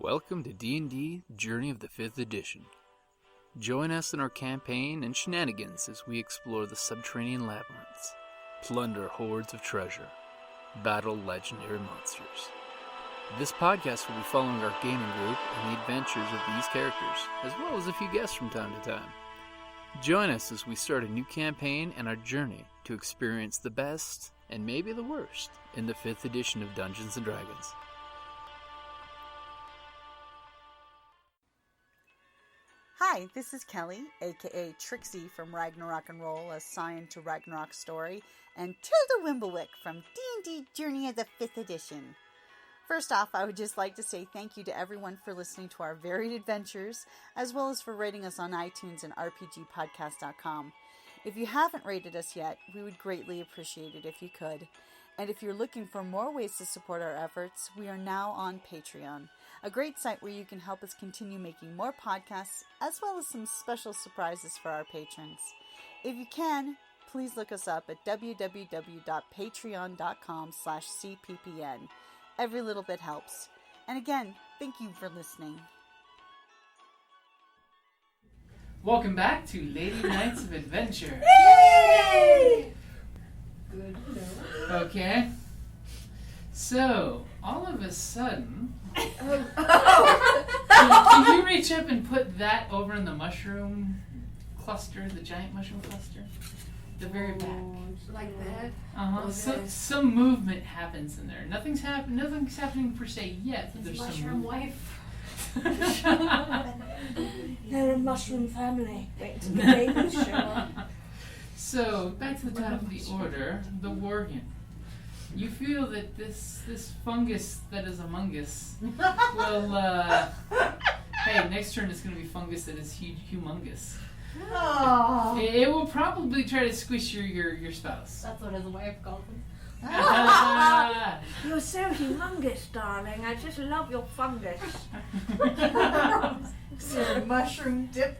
Welcome to D&D Journey of the 5th Edition. Join us in our campaign and shenanigans as we explore the subterranean labyrinths, plunder hordes of treasure, battle legendary monsters. This podcast will be following our gaming group and the adventures of these characters, as well as a few guests from time to time. Join us as we start a new campaign and our journey to experience the best, and maybe the worst, in the 5th edition of Dungeons & Dragons. Hi, this is Kellie, aka Trixie from Ragnarok and Roll, a Scion to Ragnarok story, and Tilda Wimblewick from D&D Journey of the 5th Edition. First off, I would just like to say thank you to everyone for listening to our varied adventures, as well as for rating us on iTunes and RPGpodcast.com. If you haven't rated us yet, we would greatly appreciate it if you could. And if you're looking for more ways to support our efforts, we are now on Patreon, a great site where you can help us continue making more podcasts, as well as some special surprises for our patrons. If you can, please look us up at www.patreon.com/cppn. Every little bit helps. And again, thank you for listening. Welcome back to Lady Knights of Adventure. Yay! Good to know. Okay. So, all of a sudden, can you reach up and put that over in the mushroom cluster, the giant mushroom cluster? The very back. Like that? Uh-huh. Okay. Some movement happens in there. Nothing's happening per se yet, but there's some Mushroom movement. wife. They're a mushroom family. Wait till the babies show up. So, back to the top of the order, the Worgen. You feel that this fungus that is among us will, hey, next turn it's going to be fungus that is humongous. Oh. It will probably try to squish your spouse. That's what his wife calls him. You're so humongous, darling. I just love your fungus. So mushroom dip.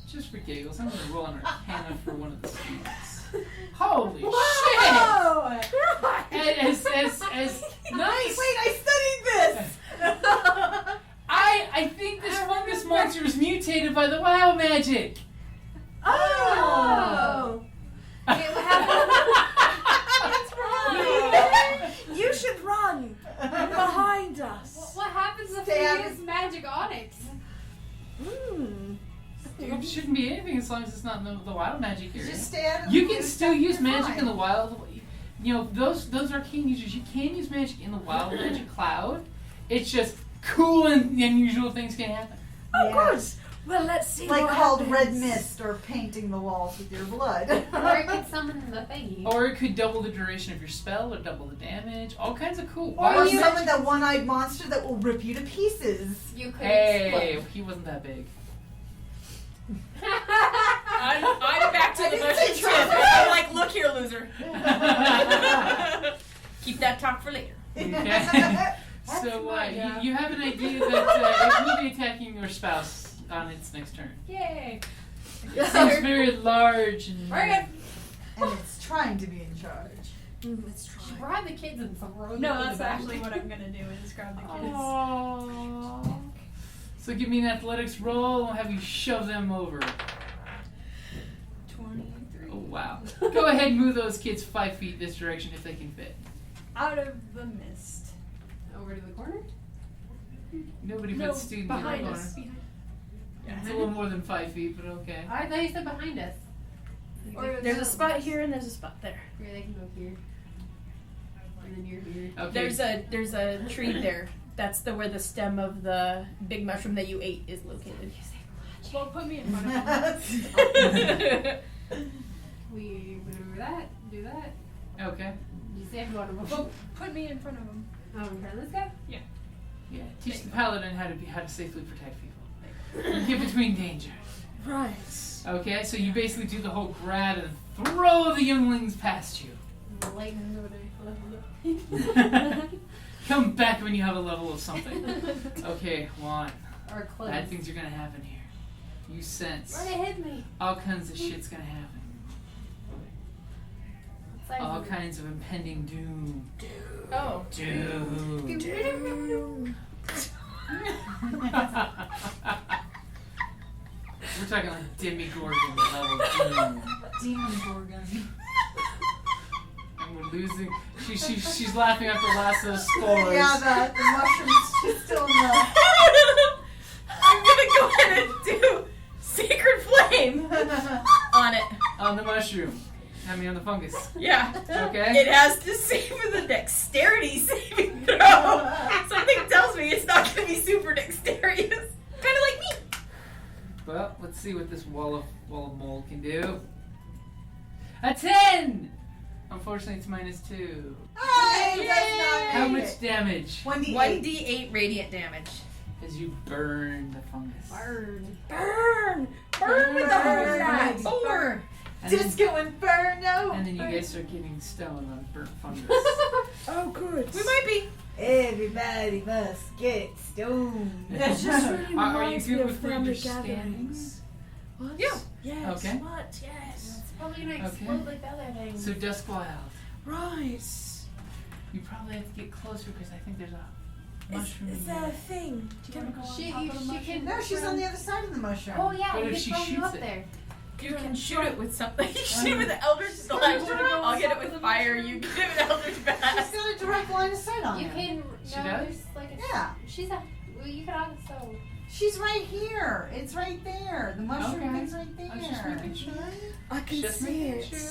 Just for giggles, I'm going to roll an Arcana for one of the students. Holy shit! As nice. Wait, I studied this. I think this fungus monster was mutated by the wild magic. Oh. Okay, what happened? That's wrong. You should run behind us. What happens if Stay we out use magic on it? It shouldn't be anything as long as it's not in the wild magic area. Just stay out of You the can blue still stuff, use you're magic fine. in the wild. You know, those arcane users, you can use magic in the wild magic cloud. It's just cool and unusual things can happen. Oh, Yeah. good. Well, let's see Like what called happens. red mist or painting the walls with your blood. Or it could summon the thingy. Or it could double the duration of your spell or double the damage. All kinds of cool. Or wild magic. summon that one-eyed monster that will rip you to pieces. You could Hey, explode. he wasn't that big. I'm back to the didn't mushroom say tip. try. I'm like, look here, loser. Keep that talk for later. Okay. That's So smart, yeah. you have an idea that it will be attacking your spouse on its next turn. Yay. It seems very large and Worgen. And it's trying to be in charge. Let's try. Grab the kids and throw them No, in that's the back. actually what I'm gonna do is grab the kids. Aww. So give me an athletics roll and have you shove them over. 23. Oh wow. Go ahead and move those kids 5 feet this direction if they can fit. Out of the mist. Over to the corner? Nobody No, puts students in the behind corner. us. It's a little more than 5 feet, but okay. I thought you said behind us. Or There's a spot here and there's a spot there. Here, they can go here. And then you're here. Okay. There's a tree there. That's where the stem of the big mushroom that you ate is located. well, put me in front of them. We do that, do that. Okay. You saved one of them. Well, put me in front of them. Oh, in front of this guy? Yeah. Teach the paladin how to safely protect people. Get between danger. Right. Okay, so you basically do the whole grab and throw the younglings past you. Lightning over there. Come back when you have a level of something. Okay, Guan. Or close. Bad things are gonna happen here. You sense Where they hit me? all kinds of shit's gonna happen. all kinds of impending doom. Oh. Doom. We're talking like demigorgon level doom. Demon Worgen. And we're losing. She's laughing at the last of the spores. Yeah, the mushrooms. She's still in the. I'm gonna go ahead and do Sacred Flame on it. On the mushroom. I mean on the fungus. Yeah. Okay. It has to save with a dexterity saving throw. Something tells me it's not going to be super dexterous. Kind of like me. Well, let's see what this wall of mold can do. A 10! Unfortunately, it's -2. Hey, that's not How make much it. damage 1d8. 1d8 radiant damage. as you burn the fungus? Burn. Burn! Burn with the whole that. 4. And then, Disco Inferno. and then you guys start getting stone on burnt fungus. Oh, good. We might be. Everybody must get stoned. That just really Are you reminds me good of with family understandings? gatherings. What? Yeah. Yes. Okay. What? Yes. It's probably gonna Okay. explode like the other things. So Duskwyld, Right. you probably have to get closer because I think there's a Is mushroom in there a there. thing? She can. No, she's on the other side of the mushroom. Oh yeah, But we if can she throw you shoots up it- there. You can shoot it with something. You shoot it with an Eldritch Slash. I'll get it with fire. You get it with Eldritch She's Blast. got a direct line of sight on You her. can. She No, does? there's like a. Yeah. She's a. Well, you could also. She's right here. It's right there. The mushroom Okay. thing's right there. I was just making sure. I can Just see making it. sure.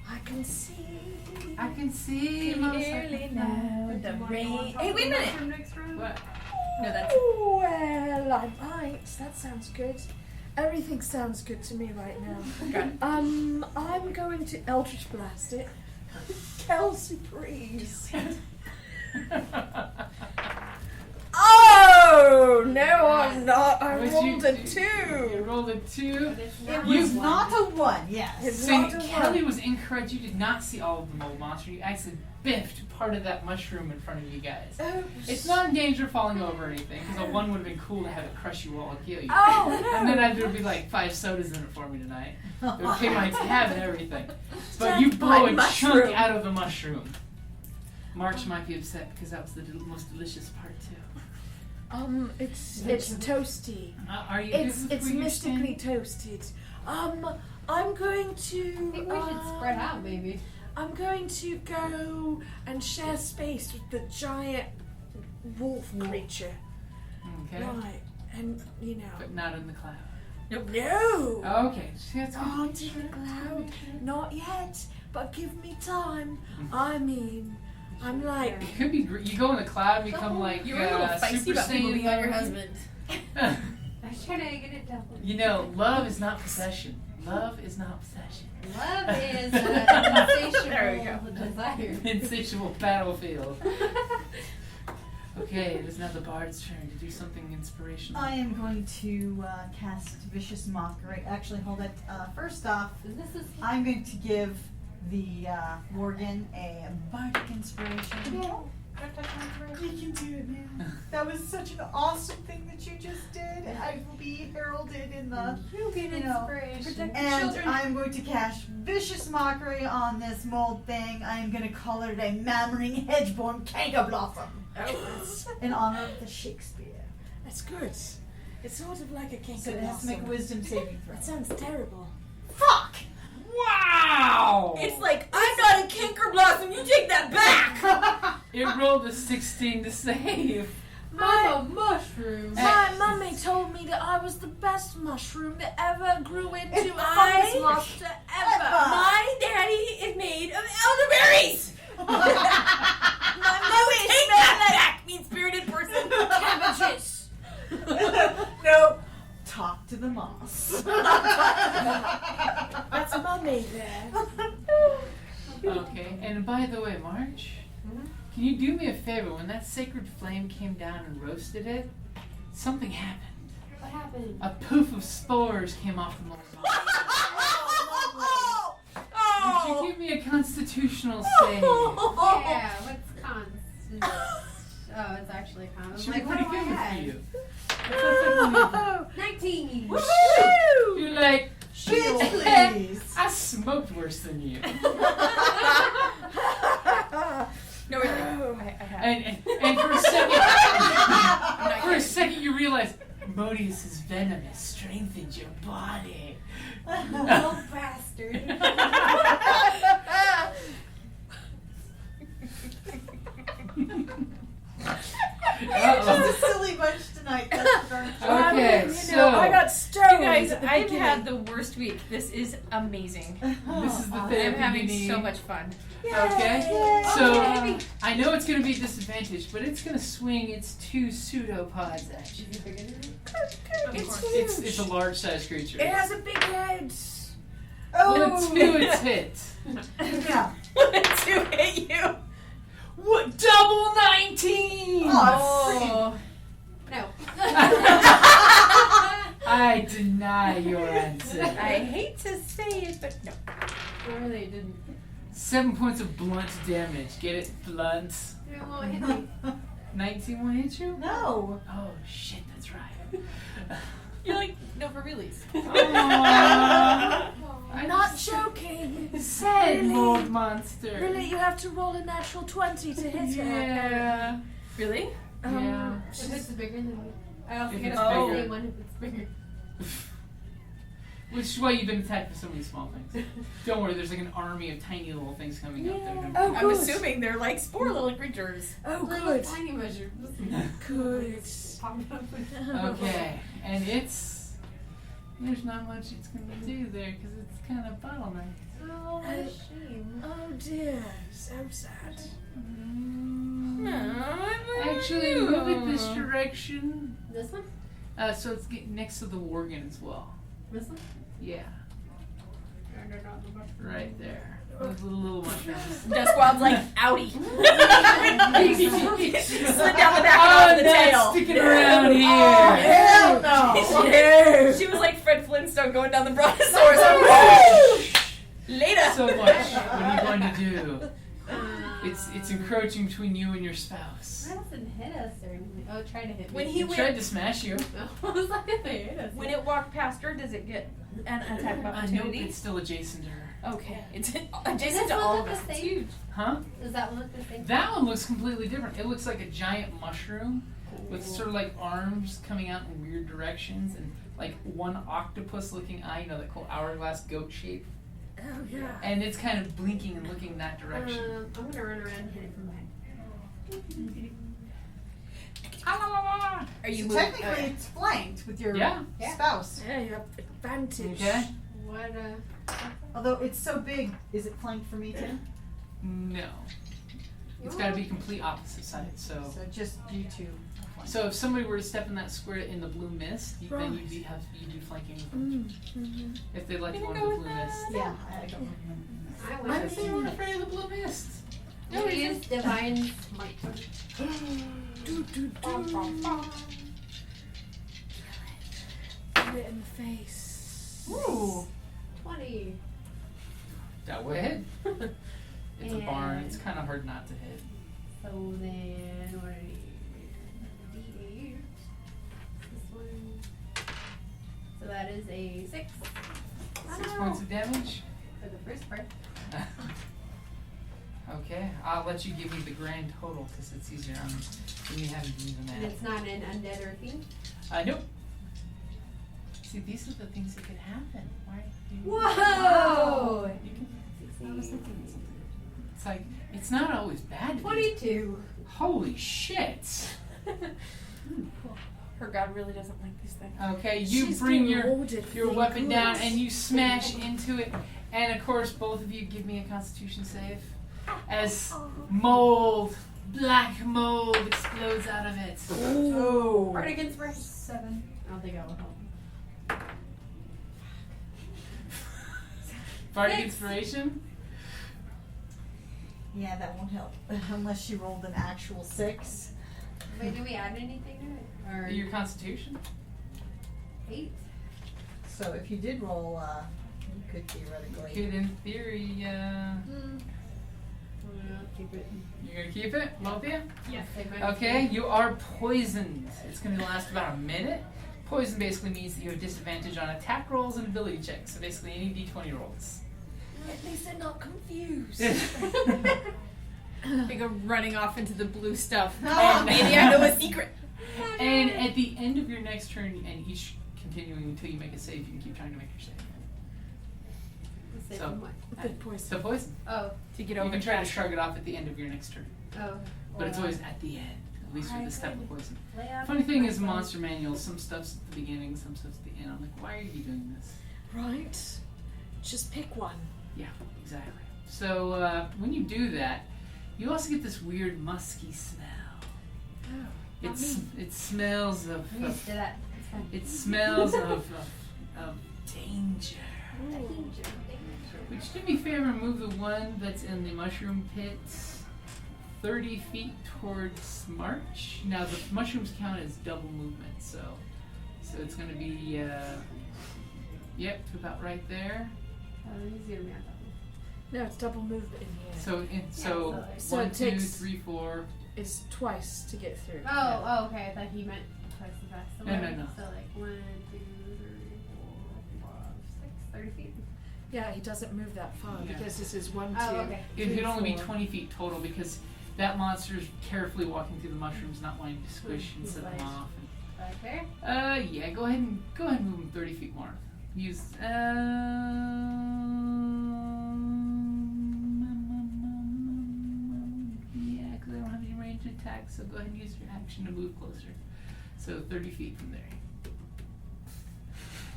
I can see. I can see. Clearly now the rain. Hey, wait a minute. Next round. What? No, that's. Oh, well, I might. That sounds good. Everything sounds good to me right now. Got it. I'm going to Eldritch Blast it. Kelsey, please. Oh, no, I'm not. I What'd rolled you a do? 2. You rolled a 2. It You- was not a 1, yes. It's See, not a Kelly one. was incorrect. You did not see all of the mold monster. You actually biffed part of that mushroom in front of you guys. It's not in danger of falling over or anything, because a 1 would have been cool to have it crush you all and kill you. Oh, no. And then there'd be like 5 sodas in it for me tonight. It would pay my tab and everything. But you blow a mushroom. chunk out of the mushroom. March might be upset because that was the most delicious part too. It's toasty. Are you? It's good with where you're mystically standing? toasted. I'm going to. I think we should spread out, maybe. I'm going to go and share space with the giant wolf creature. Okay, Right, and you know. but not in the cloud. No. Okay, see, that's Aren't in the cloud. Not yet, but give me time. I mean, I'm like. It could be. You go in the cloud, and become like You were a little feisty Super about people Saiyan being on your level. husband. I was trying to get it done. You know, love is not possession. Love is not possession. Love is There we insatiable desire. Insatiable battlefield. Okay, it is now the bard's turn to do something inspirational. I am going to cast Vicious Mockery. Actually, hold it. First off, This is. I'm going to give the Worgen a bardic inspiration. Yeah. You can do it now. That was such an awesome thing that you just did. I will be heralded in the. You'll get You know, inspiration. And I'm going to cast Vicious Mockery on this mold thing. I am going to call it a Mammering Hedgeborn Canker Blossom in honor of the Shakespeare. That's good. It's sort of like a king. So it has to make a wisdom saving throw. That sounds terrible. Fuck! Wow! It's like, I'm not a Kinker Blossom, you take that back! It rolled a 16 to save. I'm a mushroom. My mummy told me that I was the best mushroom that ever grew into a I- fungus monster ever. My daddy is made of elderberries! My mummy Take that back, mean-spirited person! cabbages. No. Talk to the moss. That's mummy there. Okay, and by the way, March, can you do me a favor? When that sacred flame came down and roasted it, something happened. What happened? A poof of spores came off the mold. Would you give me a constitutional save? Yeah, what's cons? Oh, it's actually cons. Should I'm be like, pretty what do I good have? for you. 19! You're like, Bitch, please. I smoked worse than you. And for a second you realize Modius's venom has strengthened your body. Little bastard. Just a silly bunch tonight. That's for darn sure. Okay, You so know, I got stoned. You guys, at the I've beginning. had the worst week. This is amazing. this is the I'm thing. having so much fun. Okay, Yay. so Okay. I know it's going to be a disadvantage, but it's going to swing its 2 pseudopods at you. Is it bigger than me? It's a large-sized creature. It has a big head. Well, 2 it's hit. Yeah. To hit you. What? Double 19! Oh, No. I deny your answer. I hate to say it, but no. I really didn't. 7 points of blunt damage. Get it? Blunt. It won't hit me. 19 won't hit you? no. Oh, shit, that's right. You're like, no, for release. Aww. I'm not joking. Sad Really? mold monster. Really, you have to roll a natural 20 to hit her. Yeah. Really? Yeah. If it's bigger than me. I also If get it's a bigger. same one if it's bigger. Which is why you've been attacked with so many small things. Don't worry, there's like an army of tiny little things coming up there. Oh, I'm good. assuming they're like spore little creatures. Oh, Little good. tiny measure. Good. Popping up. Okay, and there's not much it's gonna do there because it's kind of bottleneck. Oh, what a shame. Oh dear, so sad. Actually, move it this direction. This one? So it's next to the Worgen as well. This one? Yeah, right there. Those little mushrooms. Duskwild's like, outie. Slid down the back Oh, of the that's tail. sticking around here. Hell no. She was like Fred Flintstone going down the brontosaurus. Later. So much. What are you going to do? It's encroaching between you and your spouse. It doesn't hit us or anything. Oh, it tried to hit me. When he It went, tried to smash you. I was like, if they hit us. when it walked past her, does it get an attack of Nope, opportunity? it's still adjacent to her. Okay, it's Does adjacent this to one all of look us. the It's same? huge. Huh? Does that one look the same? That one looks completely different. It looks like a giant mushroom with sort of like arms coming out in weird directions and like one octopus-looking eye, you know, that cool hourglass goat shape. Oh yeah. And it's kind of blinking and looking that direction. I'm gonna run around and hit it from behind. Are you So moving? technically, it's flanked with your Yeah. spouse. Yeah, you have advantage. Okay? What, Although it's so big, is it flanked for me too? No. It's got to be complete opposite sides. So just you two. are flanked. if somebody were to step in that square in the blue mist, then Right. you'd be flanking them. If they let you Can go go into the with blue mist. Yeah, I don't remember. I I went didn't say you weren't afraid of the blue mist. No, we used divine smite. Do, do, do. Get it in the face. Ooh. 20. That would hit. It's a barn. And- It's kind of hard not to hit. So then, what are you? D8. This one. So that is a 6. 6 points of damage. For the first part. Okay, I'll let you give me the grand total because it's easier on when you haven't been even And that. it's not an undead or fiend. Nope. See, these are the things that could happen. Why? Whoa! You can, I was thinking something. It's like it's not always bad. To be, 22. holy shit! Her god really doesn't like these things. Okay, you She's bring been your rewarded for being weapon good. down and you smash into it, and of course both of you give me a Constitution save as mold, black mold explodes out of it. Oh. Bardic Inspiration. 7. I don't think I will help. Bardic 6. inspiration. Yeah, that won't help unless she rolled an actual 6. Wait, do we add anything to it? Or Your Constitution. 8? So if you did roll, you could theoretically. Could in theory, Keep it. you're gonna keep it, both of you? Yes. Take my Okay, you are poisoned. It's gonna last about a minute. Poison basically means that you have disadvantage on attack rolls and ability checks. So basically any d20 rolls. At least they're not confused. They go running off into the blue stuff. And maybe I know a secret. And at the end of your next turn, and each continuing until you make a save, you can keep trying to make your save. Save So- from what? The poison. So poison. Oh. To get You over can try to trash. shrug it off at the end of your next turn. Oh. But it's Or, always at the end, at least with the step of poison. lay off Funny thing my is, phone. monster manuals, some stuff's at the beginning, some stuff's at the end. I'm like, why are you doing this? Right? Just pick one. Yeah, exactly. So when you do that, you also get this weird musky smell. not It smells of I'm used to that. It's fine. it smells of danger. Danger. Would you do me a favor and move the one that's in the mushroom pit 30 feet towards March? Now the mushrooms count as double movement, so it's going to be yep, to about right there. He's gonna be on top of me. No, it's double movement in here. So So 1, it 2, takes- 3, 4. It's twice to get through. Oh, okay. I thought he meant twice as fast. So No. So like 1, 2, 3, 4, 5, 6, 30 feet. Yeah, he doesn't move that far Yeah. because this is 1, 2. Oh, okay. It could only be 4. 20 feet total because that monster's carefully walking through the mushrooms, not wanting to squish and set them Right. off. Right there. Yeah, go ahead and move them 30 feet more. Use yeah, because I don't have any ranged attacks, so go ahead and use your action to move closer. So 30 feet from there.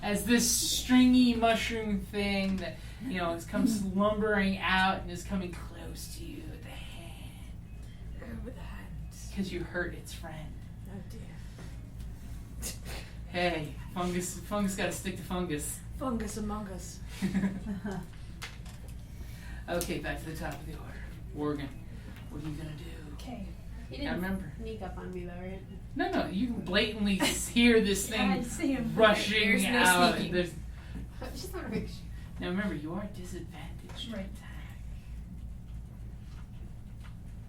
As this stringy mushroom thing that comes lumbering out and is coming close to you with a hand, With the hands. because you hurt its friend. Oh dear. Hey, fungus got to stick to fungus. Fungus among us. Okay, back to the top of the order. Worgen, what are you gonna do? Okay. He Now didn't remember, sneak up on me though, right? no, you can blatantly hear this Yeah, I thing see him. rushing There's no out. sneaking. There's- Just want to make sure. Now remember, you are disadvantaged to Right. attack.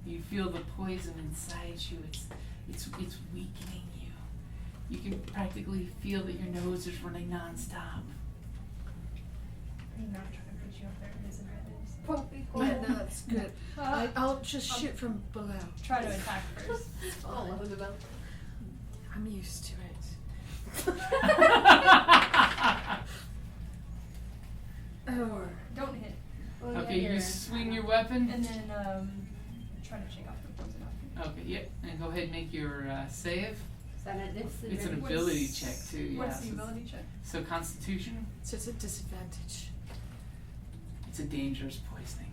You feel the poison inside you. It's weakening you. You can practically feel that your nose is running nonstop. I'm not trying to put you up there. It is advantage. Yeah, no, that's good. I'll just shoot from below. Try to attack first. All over the belt. I'm used to it. Oh. Don't hit. Well, Okay, yeah, you swing your weapon. And then try to shake off the poison off. Okay, yep, and go ahead and make your save. Is that It's an What's- ability check too. Yeah. What's the so- ability check? So Constitution. So it's a disadvantage. It's a dangerous poisoning.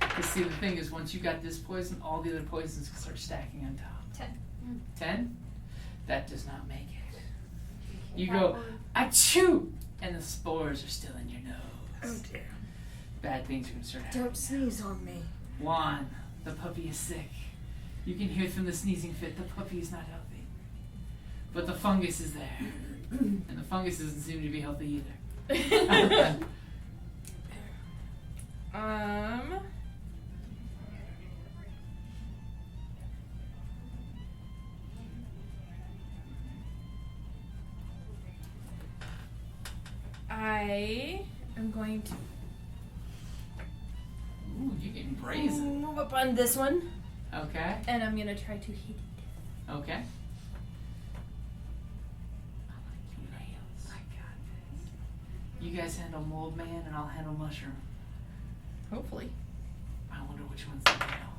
Because see, the thing is, once you got this poison, all the other poisons can start stacking on top. 10. 10? That does not make it. You go, achoo! And the spores are still in your nose. Oh dear. Bad things are going to start happening. Don't sneeze on me. Guan, the puppy is sick. You can hear from the sneezing fit, the puppy is not healthy. But the fungus is there. And the fungus doesn't seem to be healthy either. I am going to Ooh, you're getting brazen. move up on this one, Okay, and I'm gonna try to hit it. okay. I like your nails. I got this. You guys handle mold man and I'll handle mushroom. Hopefully. I wonder which one's the nail.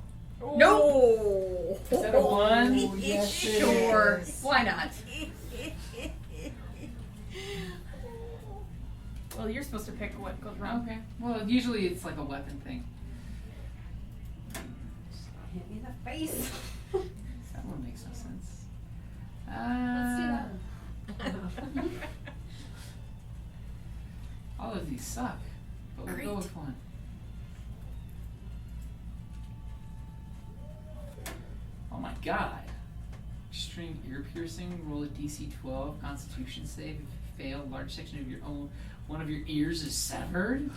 Nope. Is that a 1? Yes, it Sure. is. Why not? Well, you're supposed to pick what goes wrong. Okay. Well, usually it's like a weapon thing. Hit me in the face. That one makes no sense. Let's do that one. All of these suck, but we'll go Great. with one. Oh my god. Extreme ear piercing, roll a DC 12 Constitution save. If you fail, a large section of one of your ears is severed.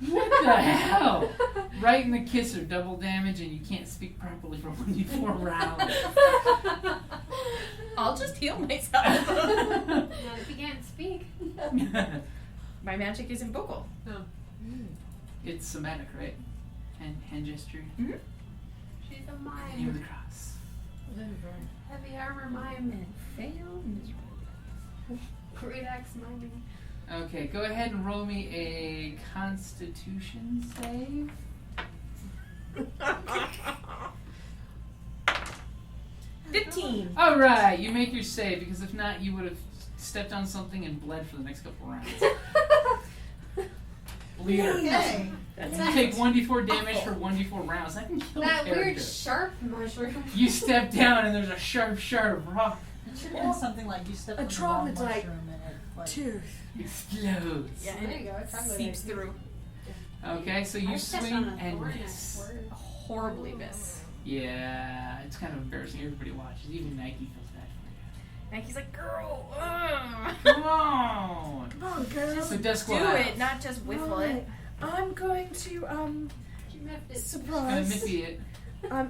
What the hell? Right in the kisser, double damage, and you can't speak properly for 1d4 rounds. I'll just heal myself. Not if you can't speak. My magic isn't vocal. It's somatic, right? Hand gesture. She's a Name of mime. the cross. Heavy armor mime and failed miserably. Great axe miming. Okay, go ahead and roll me a Constitution save. 15. All right, you make your save because if not, you would have stepped on something and bled for the next couple rounds. Leader. Okay. You take 1d4 damage for 1d4 rounds. That can kill That a character. weird sharp mushroom. You step down and there's a sharp shard of rock It should have been something like you stepped A on the wrong troglodyte mushroom and it like, Tooth. explodes. Yeah, There you go. It's chocolate. seeps through. Okay, so I you stepped swing on a and thorn miss. at work. Horribly miss. Yeah, it's kind of embarrassing. Everybody watches. Even Nike feels bad for Nike's like, girl, you. Come on! Come on, girl. So do Duskwyld. it, not just whiffle Right. it. I'm going to She miffed it. surprise. Miffy it. I'm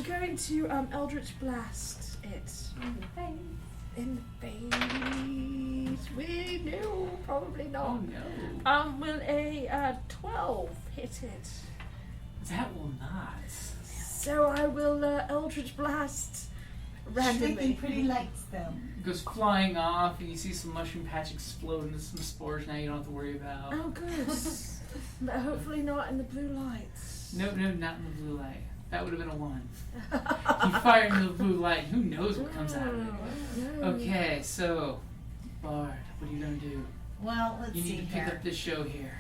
going to Eldritch Blast it in the face. We knew, probably Oh not. no. Will a 12 hit it? That will not. So I will Eldritch Blast randomly. Making pretty lights though. It goes flying off and you see some mushroom patch explode into some spores now you don't have to worry about. Oh, good. But hopefully not in the blue lights. No, not in the blue light. That would have been a 1. You fire into the blue light, who knows what comes out of it. No. Okay, so, Bard, what are you going to do? Well, let's You see need to pick here. up this show here.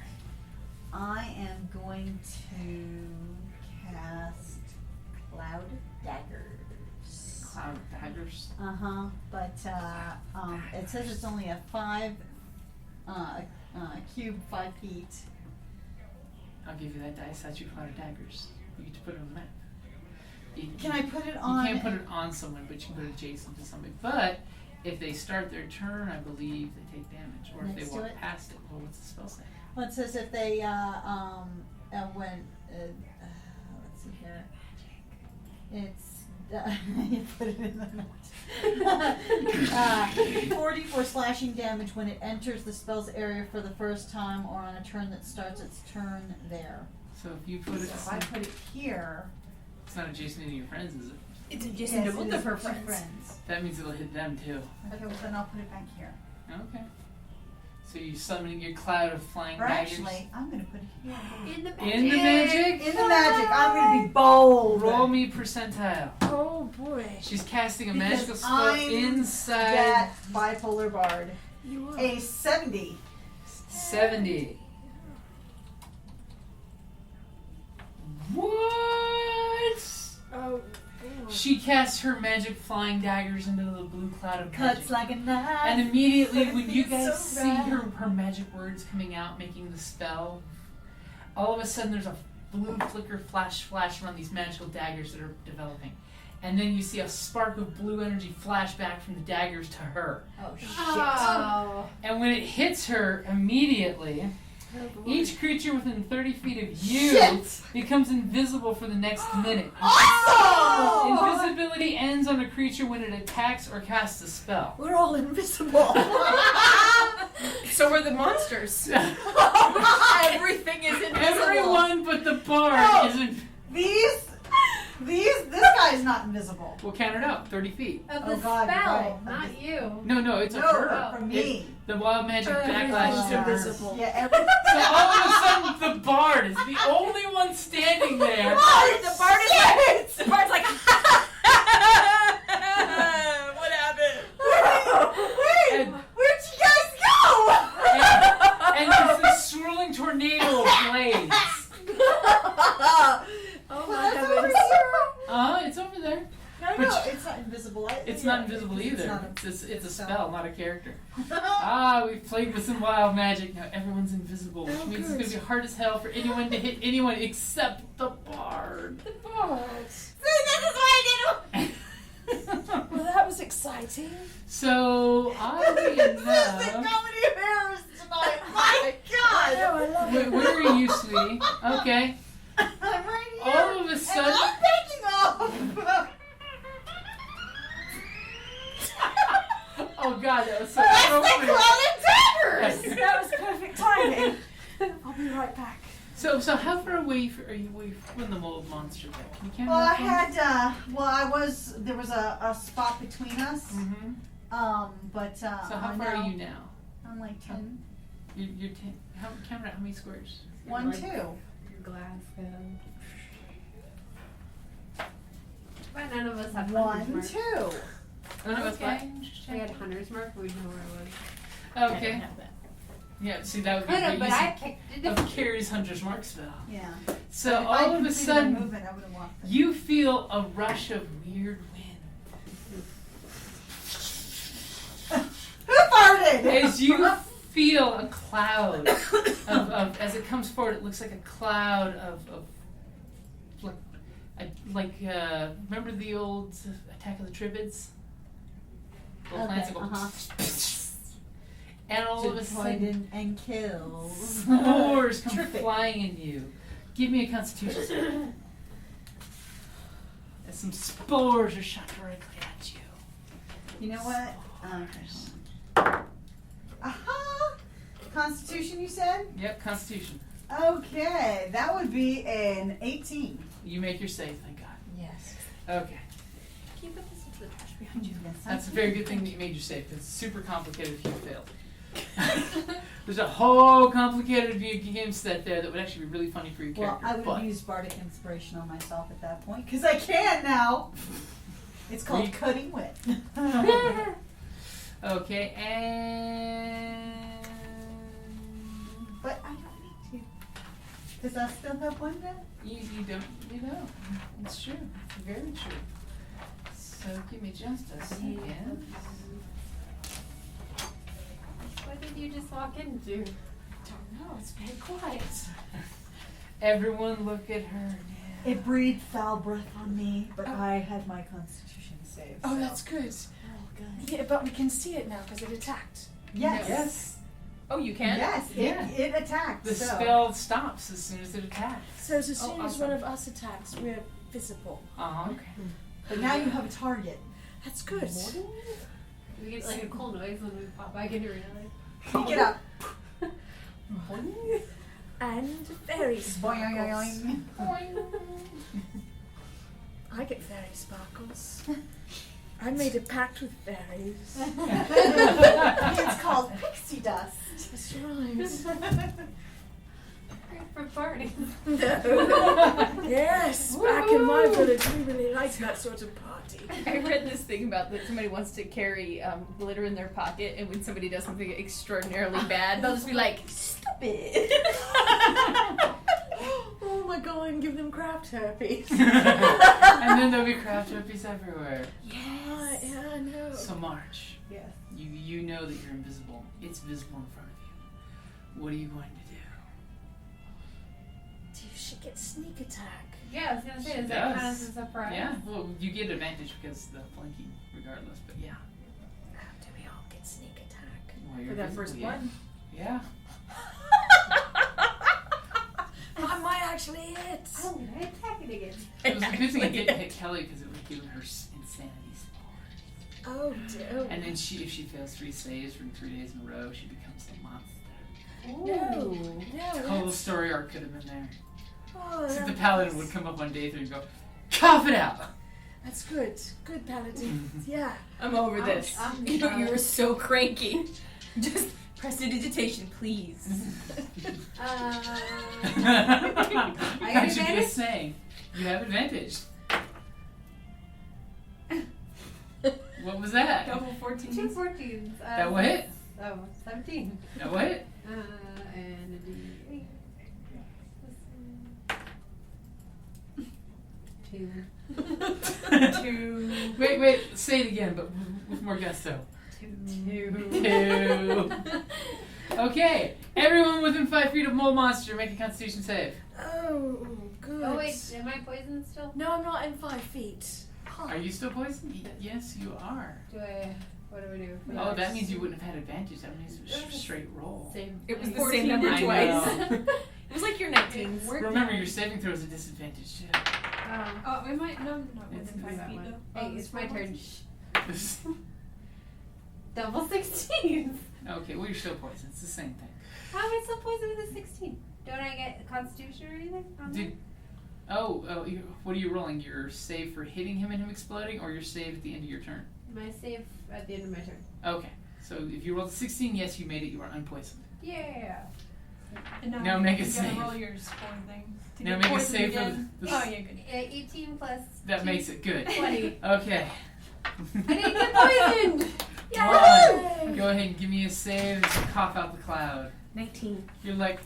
I am going to cast Cloud Daggers. Cloud daggers. But it says it's only a 5 cube, 5 feet. I'll give you that dice. That's your cloud of daggers. You get to put it on the map. Can I put it on? You can't put it on someone, but you can put it adjacent to somebody. But if they start their turn, I believe they take damage. Or if Next they to walk it? past it. Well, what's the spell say? Well, it says if they let's see here. It's you put it in the notes. 40 for slashing damage when it enters the spell's area for the first time or on a turn that starts its turn there. So if you put it, So if I put it here, it's not adjacent to any of your friends, is it? It's yes, adjacent to it both is of her two friends. That means it'll hit them too. Okay, well then I'll put it back here. Okay. So you're summoning your cloud of flying Or daggers. actually, I'm going to put it here. In the magic. In the magic? In the magic, I'm going to be bold. Roll me percentile. Oh boy. She's casting a Because magical spell I'm inside That bipolar bard. You are. A 70. 70. What? Oh. She casts her magic flying daggers into the blue cloud of Cuts magic. like a knife. And immediately But it when you feels guys so see right. her magic words coming out, making the spell, all of a sudden there's a blue flicker flash around these magical daggers that are developing. And then you see a spark of blue energy flash back from the daggers to her. Oh shit. Oh. And when it hits her immediately, each creature within 30 feet of you Shit. becomes invisible for the next minute. Awesome! Invisibility ends on a creature when it attacks or casts a spell. We're all invisible. So we're the monsters. Everything is invisible. Everyone but the bard No. isn't. This guy's not invisible. We'll count it out. 30 feet. Of Oh, the God, you're spell, right. not you. No, it's a No, her. from me. The wild magic backlash to her. invisible. Yeah, everything. So all of a sudden, the bard is the only one standing there. The bard is like, the bard's like, what happened? Wait, And- where'd you guys go? And there's this swirling tornado of blades. Oh Well, my that's over heavens. here. It's over there. No, But it's not invisible. It's Yeah, not invisible it's either. not It's a spell, not a character. We've played with some wild magic. Now everyone's invisible, which Oh, means good. it's going to be hard as hell for anyone to hit anyone except the bard. See, this is why I did it. Well, that was exciting. So, oddly This is enough, comedy of errors tonight. My God. No, I love it. where are you, sweetie? Okay. I'm right here. All of a And sudden, I'm taking off. oh god, that was so That's the appropriate. cloud of daggers. That was perfect timing. I'll be right back. So how far away are you away from the mold monster then? Can you count Well, I that had, there was a spot between us. Mm-hmm. But, So how far are you now? I'm like 10. You're 10. Count out how many squares? 1, 2. Your glass. But none of us have hunter's 1, mark. 2. Oh, Okay. We had hunter's mark, but we didn't know where it was. Okay. Yeah, see, that would be Could have, great but I use picked of it. Carrie's Hunter's Mark spell. Yeah. So If I all of a completed my sudden, movement, I would have walked. you feel a rush of weird wind. Who farted? As you feel a cloud of as it comes forward, it looks like a cloud of remember the old Attack of the Tribids? Little plants that go and all of a sudden and kills. spores come Terrific. flying in you. Give me a Constitution save. As some spores are shot directly at you. You know what? Okay, hold on. Aha! Constitution, you said? Yep, Constitution. Okay, that would be an 18. You make your save, thank God. Yes. Okay. Can you put this into the trash behind you? Yes, That's a very good thing that you made your save. It's super complicated if you failed. There's a whole complicated game set there that would actually be really funny for your Well, character. I would but have used Bardic Inspiration on myself at that point, because I can now. It's called Cutting Wit. Okay, and But I don't need to. Because I still have one then? you don't, it's true. It's very true. So give me just a second. What did you just walk into? Don't know. It's very quiet. Everyone look at her now. It breathed foul breath on me, but I had my Constitution save. Oh, so- that's good. Oh, good. Yeah, but we can see it now because it attacked. Yes. Yes. Oh, you can? Yes, Yeah. it attacked. The so. spell stops as soon as it attacks. So as soon as awesome. one of us attacks, we're visible. Uh-huh. But now you have a target. That's good. We get like a cool noise when we pop back into reality. Pick it up. And fairy sparkles. Boing, boing, I get fairy sparkles. I made a pact with fairies. It's called pixie dust. That's right. For parties. Yes, back in my village, we really like that sort of party. I read this thing about that somebody wants to carry glitter in their pocket, and when somebody does something extraordinarily bad, they'll just be like, "Stupid." Oh my god, and give them craft herpes. And then there'll be craft herpes everywhere. Yeah, I know. So March, Yes. you know that you're invisible. It's visible in front of you. What are you going to do? She gets sneak attack. Yeah, I was gonna say, She is that kind of does. a surprise? Yeah, well, you get advantage because of the flanking, regardless. But yeah, How do we all get sneak attack? well, you're For that visible, first yeah. one. Yeah. I might actually hit. Oh, did I attack it again? It was a good thing it didn't hit Kelly because it would have given her insanity spores. Oh dear. And then if she fails 3 saves from 3 days in a row, she becomes a monster. No. The No. whole story arc could have been there. Oh, So the that's- paladin would come up on day 3 and go, cough it out! That's good. Good paladin. Yeah. I'm over this. You were so cranky. Just prestidigitation, please. I That got should be a advantage? saying. You have advantage. What was that? Double 14. 2 14s. That will hit. Oh, 17. That will hit. And a D8. 2. 2. Wait, say it again, but with more gusto. 2. Okay, everyone within 5 feet of mole monster, make a Constitution save. Oh, good. Oh wait, am I poisoned still? No, I'm not in 5 feet. Are you still poisoned? Yes, you are. What do I do? Oh, that means you wouldn't have had advantage. That means it was a straight roll. Same. It was the 14 same number I twice. know. It was like your 19s. Remember, your saving throw is a disadvantage too. Oh, we might not It's within 5 that feet one. though. Hey, it's my turn. This- Double 16. okay, well you're still poisoned. It's the same thing. How am I still poisoned with a 16? Don't I get a Constitution or anything? On Did, what are you rolling? Your save for hitting him and him exploding, or your save at the end of your turn? my save at the end of my turn. Okay. So if you rolled a 16, yes, you made it. You are unpoisoned. Yeah. And Now make a you save. gotta roll your spore thing. To Now get make a poisoned save for again. the Oh, yeah, good. 18 plus. That 2, makes it good. 20. Okay. I didn't get poisoned! One. Go ahead and give me a save and cough out the cloud. 19. You're like,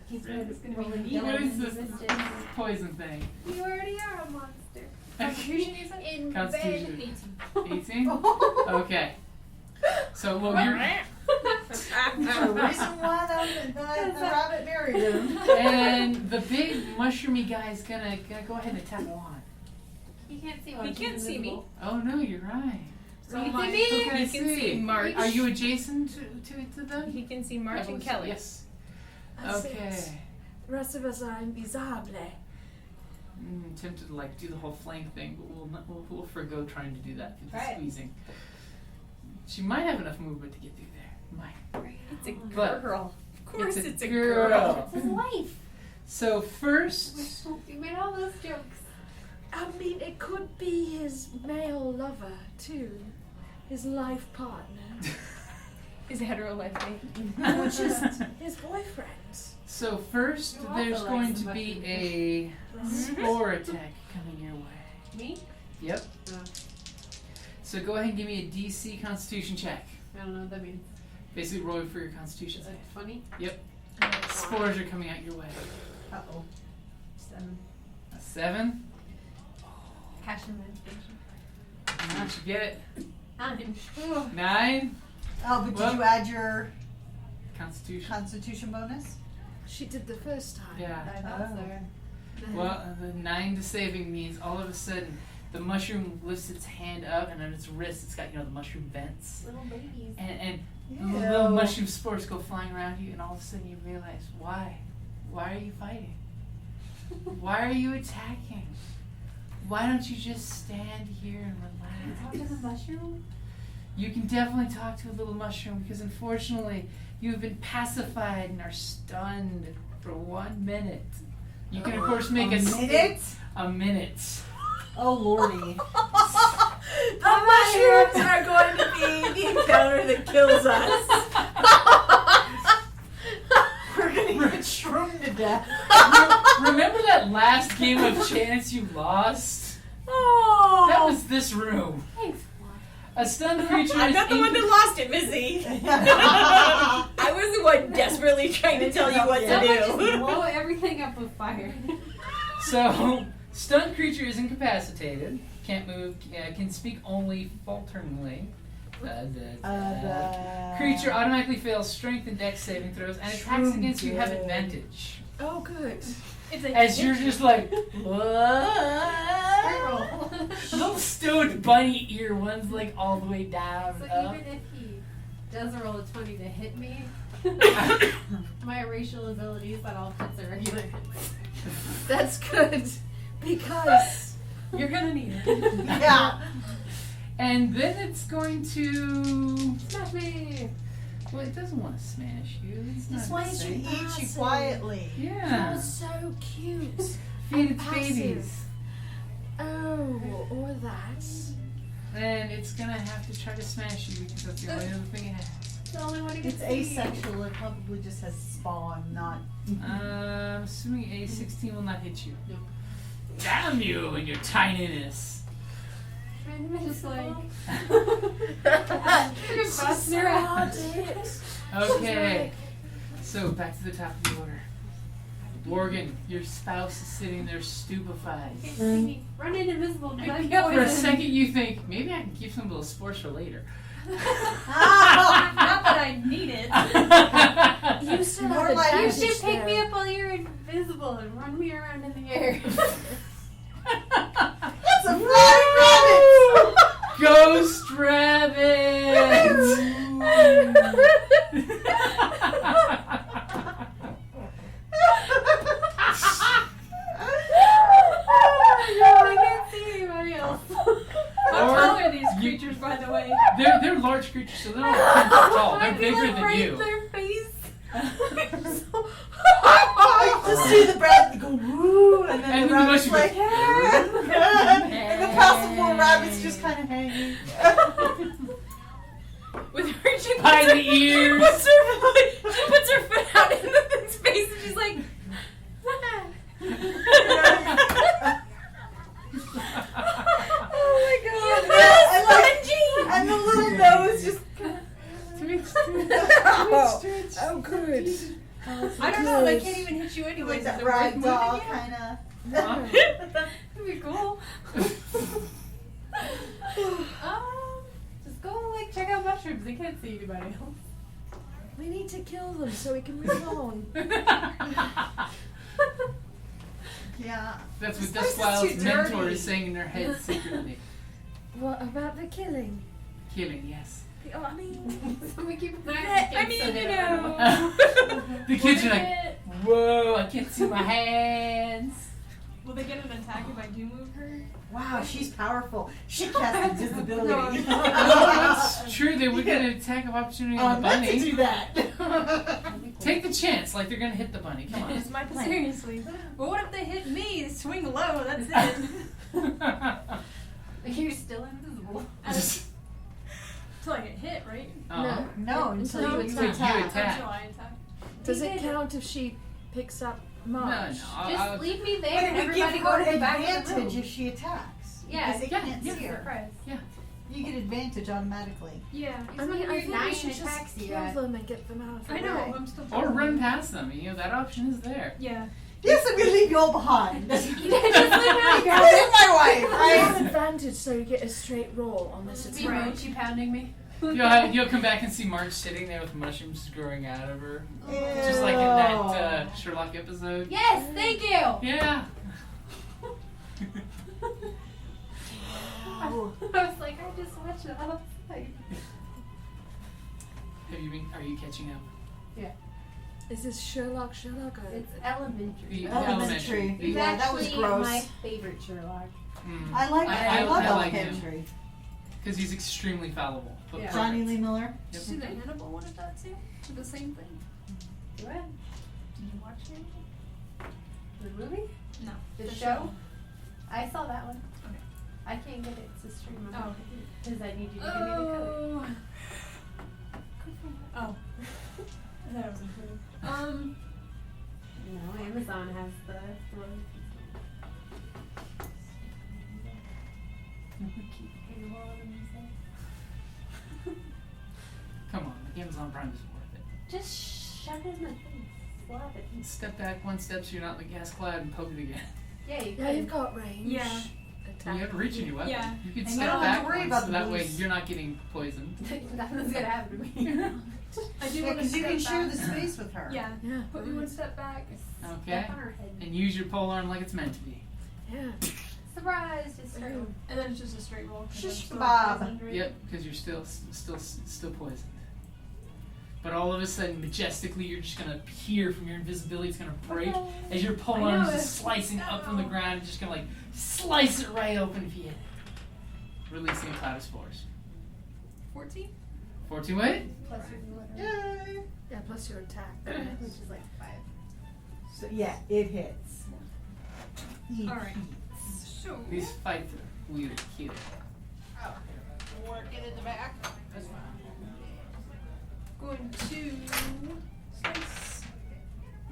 He's It's gonna be rolling neat. what is dice. this He missed it. poison thing? You already are a monster. Constitution, you said? In Constitution. bed. 18? Okay. So, well, you're... There's a reason why the rabbit buried him. And the big mushroomy guy is gonna go ahead and attack Juan. He can't see one. He can't see me. Oh, no, you're right. So You my, see me? he Can I can see see? March. Are you adjacent to them? He can see March and Kelly. Yes. That's it. Okay. The rest of us are invisible. Tempted to like do the whole flank thing, but we'll forgo trying to do that with the Right. squeezing. She might have enough movement to get through there. Might. It's a But- girl. Of course It's it's a a girl. girl. It's his wife. So first, You made all those jokes. I mean, it could be his male lover, too. His life partner. His hetero life mate. Or just his boyfriend. first, You also there's like going some to be mushrooms. a spore attack coming your way. Me? Yep. Oh. So go ahead and give me a DC Constitution check. I don't know what that means. Basically, roll for your Constitution Is save. it funny? Spores are coming out your way. Uh-oh. 7. A 7. Cash imagination. How'd you get it? 9. 9. Oh, but Well- did you add your Constitution. Constitution bonus? She did the first time. Yeah. I thought Oh. so. Well, the 9 to saving means all of a sudden the mushroom lifts its hand up, and on its wrist it's got, the mushroom vents. Little babies. And Ew. little mushroom spores go flying around you, and all of a sudden you realize, why? Why are you fighting? Why are you attacking? Why don't you just stand here and Talk relax? to the mushroom? You can definitely talk to a little mushroom because unfortunately you have been pacified and are stunned for 1 minute. You can of course make a minute? A minute. Oh, lordy. The mushrooms are going to be the encounter that kills us. We're gonna get shroomed to death. Remember that last game of chance you lost? Oh. That was this room. Thanks. A stunned creature I'm is not the one that lost it, Missy. I was the one desperately trying to tell you what to Someone just do. blow everything up with fire. So, stunned creature is incapacitated, can't move, can speak only falteringly. Creature automatically fails strength and dex saving throws, and attacks against you have advantage. Oh, good. It's a As you're just like, what? Roll. Little stowed bunny ear, one's like all the way down. So up. even if he does roll a 20 to hit me, my racial abilities, that all fits a regular hit. That's good. Because You're gonna need it. Yeah. And then it's going to. Smash me! Well, it doesn't want to smash you. It's Just not wants to safe. eat you quietly. Yeah. you're so cute. Feed its passive. babies. Oh, or that. And it's gonna have to try to smash you because that's the only other thing it has. It's the only one who It's gets to eat. asexual. It probably just has spawn, not. I'm assuming a 16 will not hit you. Nope. Damn you and your tininess. Just like. Started. Okay. So back to the top of the order. Worgen, your spouse is sitting there stupefied. Can't see me. Run in invisible. For I'm a poisoned. second you think, maybe I can keep some of those spores for later. Not that I need it. You still More have like You advantage should pick there. me up while you're invisible and run me around in the air. It's a flying rabbit! Ghost rabbit! I can't see anybody else. How Or tall are these you- creatures, by the way? They're large creatures, so they're not 10 foot tall. They're I feel bigger like than right you. in their face. Just see the breath go woo, and then And the the rabbit's motion like, goes, and the possible rabbit's just kind of hanging. With her, she By puts the ears. she puts her foot out in the thing's face and she's like, oh my god. And the little nose just. Oh, good. I don't know, they can't even hit you anyway. Like that rag doll kind of. That'd be cool. Just go like check out mushrooms. They can't see anybody else. We need to kill them so we can move on. Yeah. That's what This place is Duskwyld's too mentor dirty. is saying in their head secretly. What about the killing? Killing, yes. Oh, I mean, So we keep an I eye on the mean, kids so you they don't know. run The kids are like, away. whoa, I can't see my hands. Will they get an attack if I do move her? Wow, she's powerful. She casts invisibility. That's true, they would get an attack of opportunity on the Let's bunny. do that. Take the chance, like they're gonna hit the bunny. Come on. It's my plan. Seriously. Well, what if they hit me? They swing low. That's it. You're still invisible. Until I get hit, right? Uh-huh. No, until you Until you attack. attack. Until I attack. does it count if she picks up No, March? Just leave me But there and it would give everybody go her to the back of the advantage room. if she attacks. Yeah, Because they yeah, can't yeah. see her. Surprise. You get advantage automatically. Yeah. I mean, I think Nine we should just attacks you kill got. them and get them out of the I know. way. I'm still. Or run past them, you know, that option is there. Yeah. Yes, I'm gonna leave you all behind. Just leave me out. Including my wife. I have advantage, so you get a straight roll on this Be attack. Mochi pounding me. You'll come back and see Marge sitting there with mushrooms growing out of her. Just like in that Sherlock episode. Yes, thank you. Yeah. I was like, I just watched it outside. Are you catching up? Is this Sherlock or It's elementary. The Elementary. The- It's Yeah, that was actually gross. my favorite Sherlock. Mm. I like. I love like him. elementary. Because he's extremely fallible. But Yeah. Johnny perfect. Lee Miller. Yep. Did you see the Hannibal one of that too? The same thing. What? Did you watch Hannibal? The movie? No. The show? I saw that one. Okay. I can't get it to stream Oh. on because I need you to give me the code. Oh. I thought it was included. No, Amazon has the throne. Hannibal and music. Come on, like Amazon Prime is worth it. Just shove it in my face. Slap it. Step back one step so you're not in the gas cloud and poke it again. Yeah, you Yeah, could. you've got range. Yeah. You have to reach in your weapon. Yeah. You can And step you don't have back to worry once, about so the that way boost. you're not getting poisoned. Nothing's gonna happen to me. I do Yeah, want to because you can step share back. the space with her. Yeah. Yeah. Put me one step back. Okay. Step on her head. And use your polearm like it's meant to be. Yeah. Surprise! Just straight Ooh. on. And then it's just a straight roll. 'cause Shish I'm still kebab. poisoned, right? Yep, because you're still poisoned. But all of a sudden, majestically, you're just gonna appear from your invisibility. It's gonna break as your I polearm know, is it's- slicing up from the ground. You're just gonna like slice it right open if you hit it. Releasing a cloud of spores. 14? 14 weight? Plus your glitter. Yay. Yeah, plus your attack. Which is like 5. So yeah, it hits. It Alright. hits. So. These fights are weird, cute. Work it in the back. Going to slice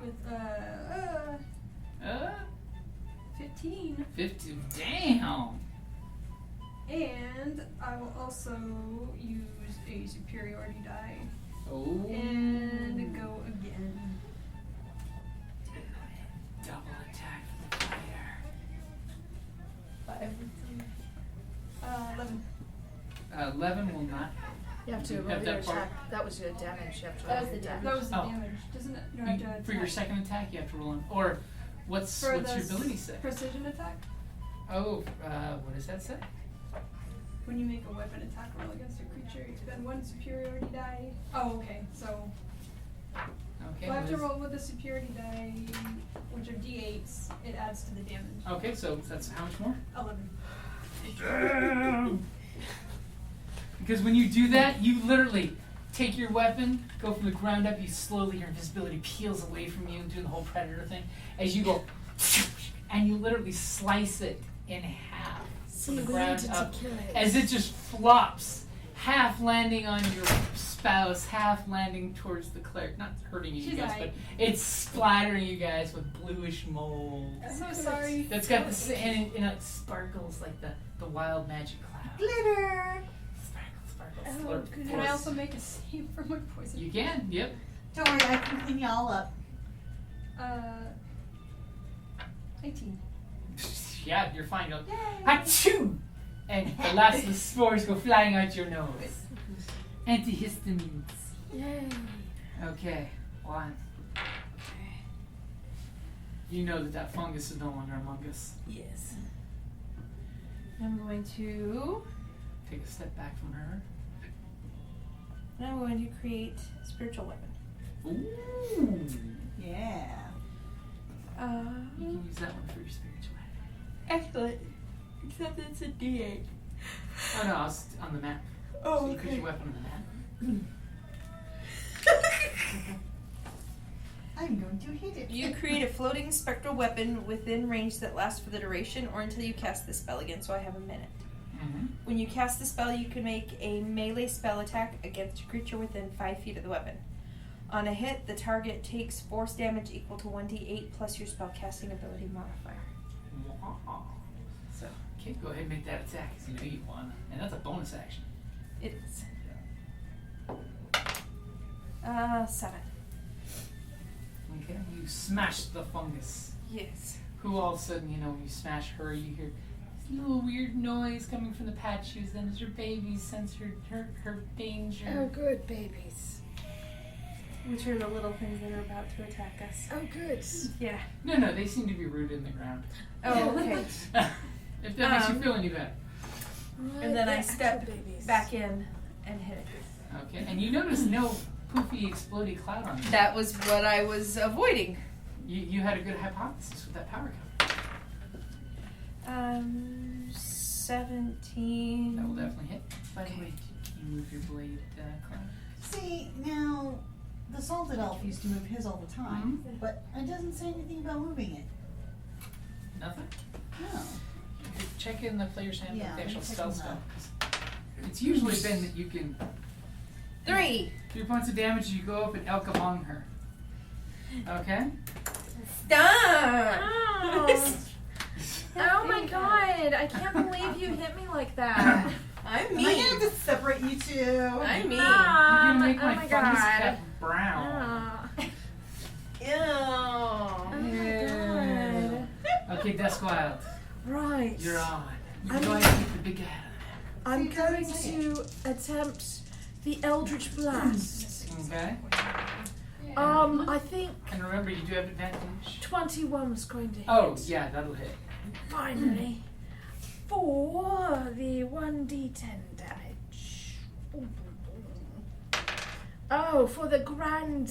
with 15. 50. Damn. And I will also use a superiority die Oh. and go again. Double attack for the fighter. 5. 11. 11 will not. You have to You roll have your that part. attack. That was your damage. You have to That roll was your the damage. That was the Oh. damage. Doesn't it? No, I have to For your attack. second attack, you have to roll on. Or what's For your the ability say? Precision attack. Oh, what does that say? When you make a weapon attack roll against a creature, you spend 1 superiority die. Oh, okay. So Okay. I have to what is- roll with the superiority die, which are d8s. It adds to the damage. Okay, so that's how much more? 11. Because when you do that, you literally take your weapon, go from the ground up, you slowly, your invisibility peels away from you, doing the whole predator thing, as you go, and you literally slice it in half from the ground up, as it just flops, half landing on your spouse, half landing towards the cleric, not hurting you guys, but it's splattering you guys with bluish mold. I'm so sorry. That's got the, and it sparkles like the wild magic cloud. Glitter! Sparkles. Oh, can I also make a save for my poison? You can, yep. Don't worry, I can clean y'all up. 18. Yeah, you're fine. You'll Achoo! And the last of the spores go flying out your nose. Antihistamines. Yay. Okay, Guan. You know that fungus is no longer among us. Yes. I'm going to. Take a step back from her. I'm going to create a spiritual weapon. Ooh. Yeah. You can use that one for your spiritual weapon. Excellent. Except it's a D8. Oh no, I was on the map. Oh, So you put your weapon on the map. I'm going to hit it. You create a floating spectral weapon within range that lasts for the duration or until you cast the spell again, so I have a minute. Mm-hmm. When you cast the spell, you can make a melee spell attack against a creature within 5 feet of the weapon. On a hit, the target takes force damage equal to 1d8 plus your spellcasting ability modifier. Wow. So, okay, go ahead and make that attack because you know you won. And that's a bonus action. It is. 7. Okay, you smash the fungus. Yes. Who all of a sudden, you know, when you smash her, you hear this little weird noise coming from the patch shoes. Then as your babies sense her danger. Oh, good babies. Which are the little things that are about to attack us. Oh, good. Yeah. No, they seem to be rooted in the ground. Oh, okay. If that makes you feel any better. Right, And then I they're step actual babies. back in and hit it. Okay, and you notice no poofy explodey cloud on it. That was what I was avoiding. You had a good hypothesis with that power cover. 17. That will definitely hit. By the way, can you move your blade, Cloud? See, now, the Salted Elf used to move his all the time, but it doesn't say anything about moving it. Nothing? No. Check in the player's handbook, Yeah, the actual check spell in spell. It's usually been that you can 3. 3 points of damage, you go up and elk among her. Okay? Stop! Oh my god, I can't believe you hit me like that. I'm Am I mean. gonna have to separate you two? I'm mean. You're gonna make oh my my fungus god. cat brown. Ew. Oh my god. Okay, Duskwyld, Right. you're on. You I'm- go ahead and get the big guy. I'm See, it doesn't going say to attempt the Eldritch Blast. Okay? I think And remember, you do have advantage. 21 was going to hit. Oh, yeah, that'll hit. Finally. For the 1d10 damage. Oh, for the grand,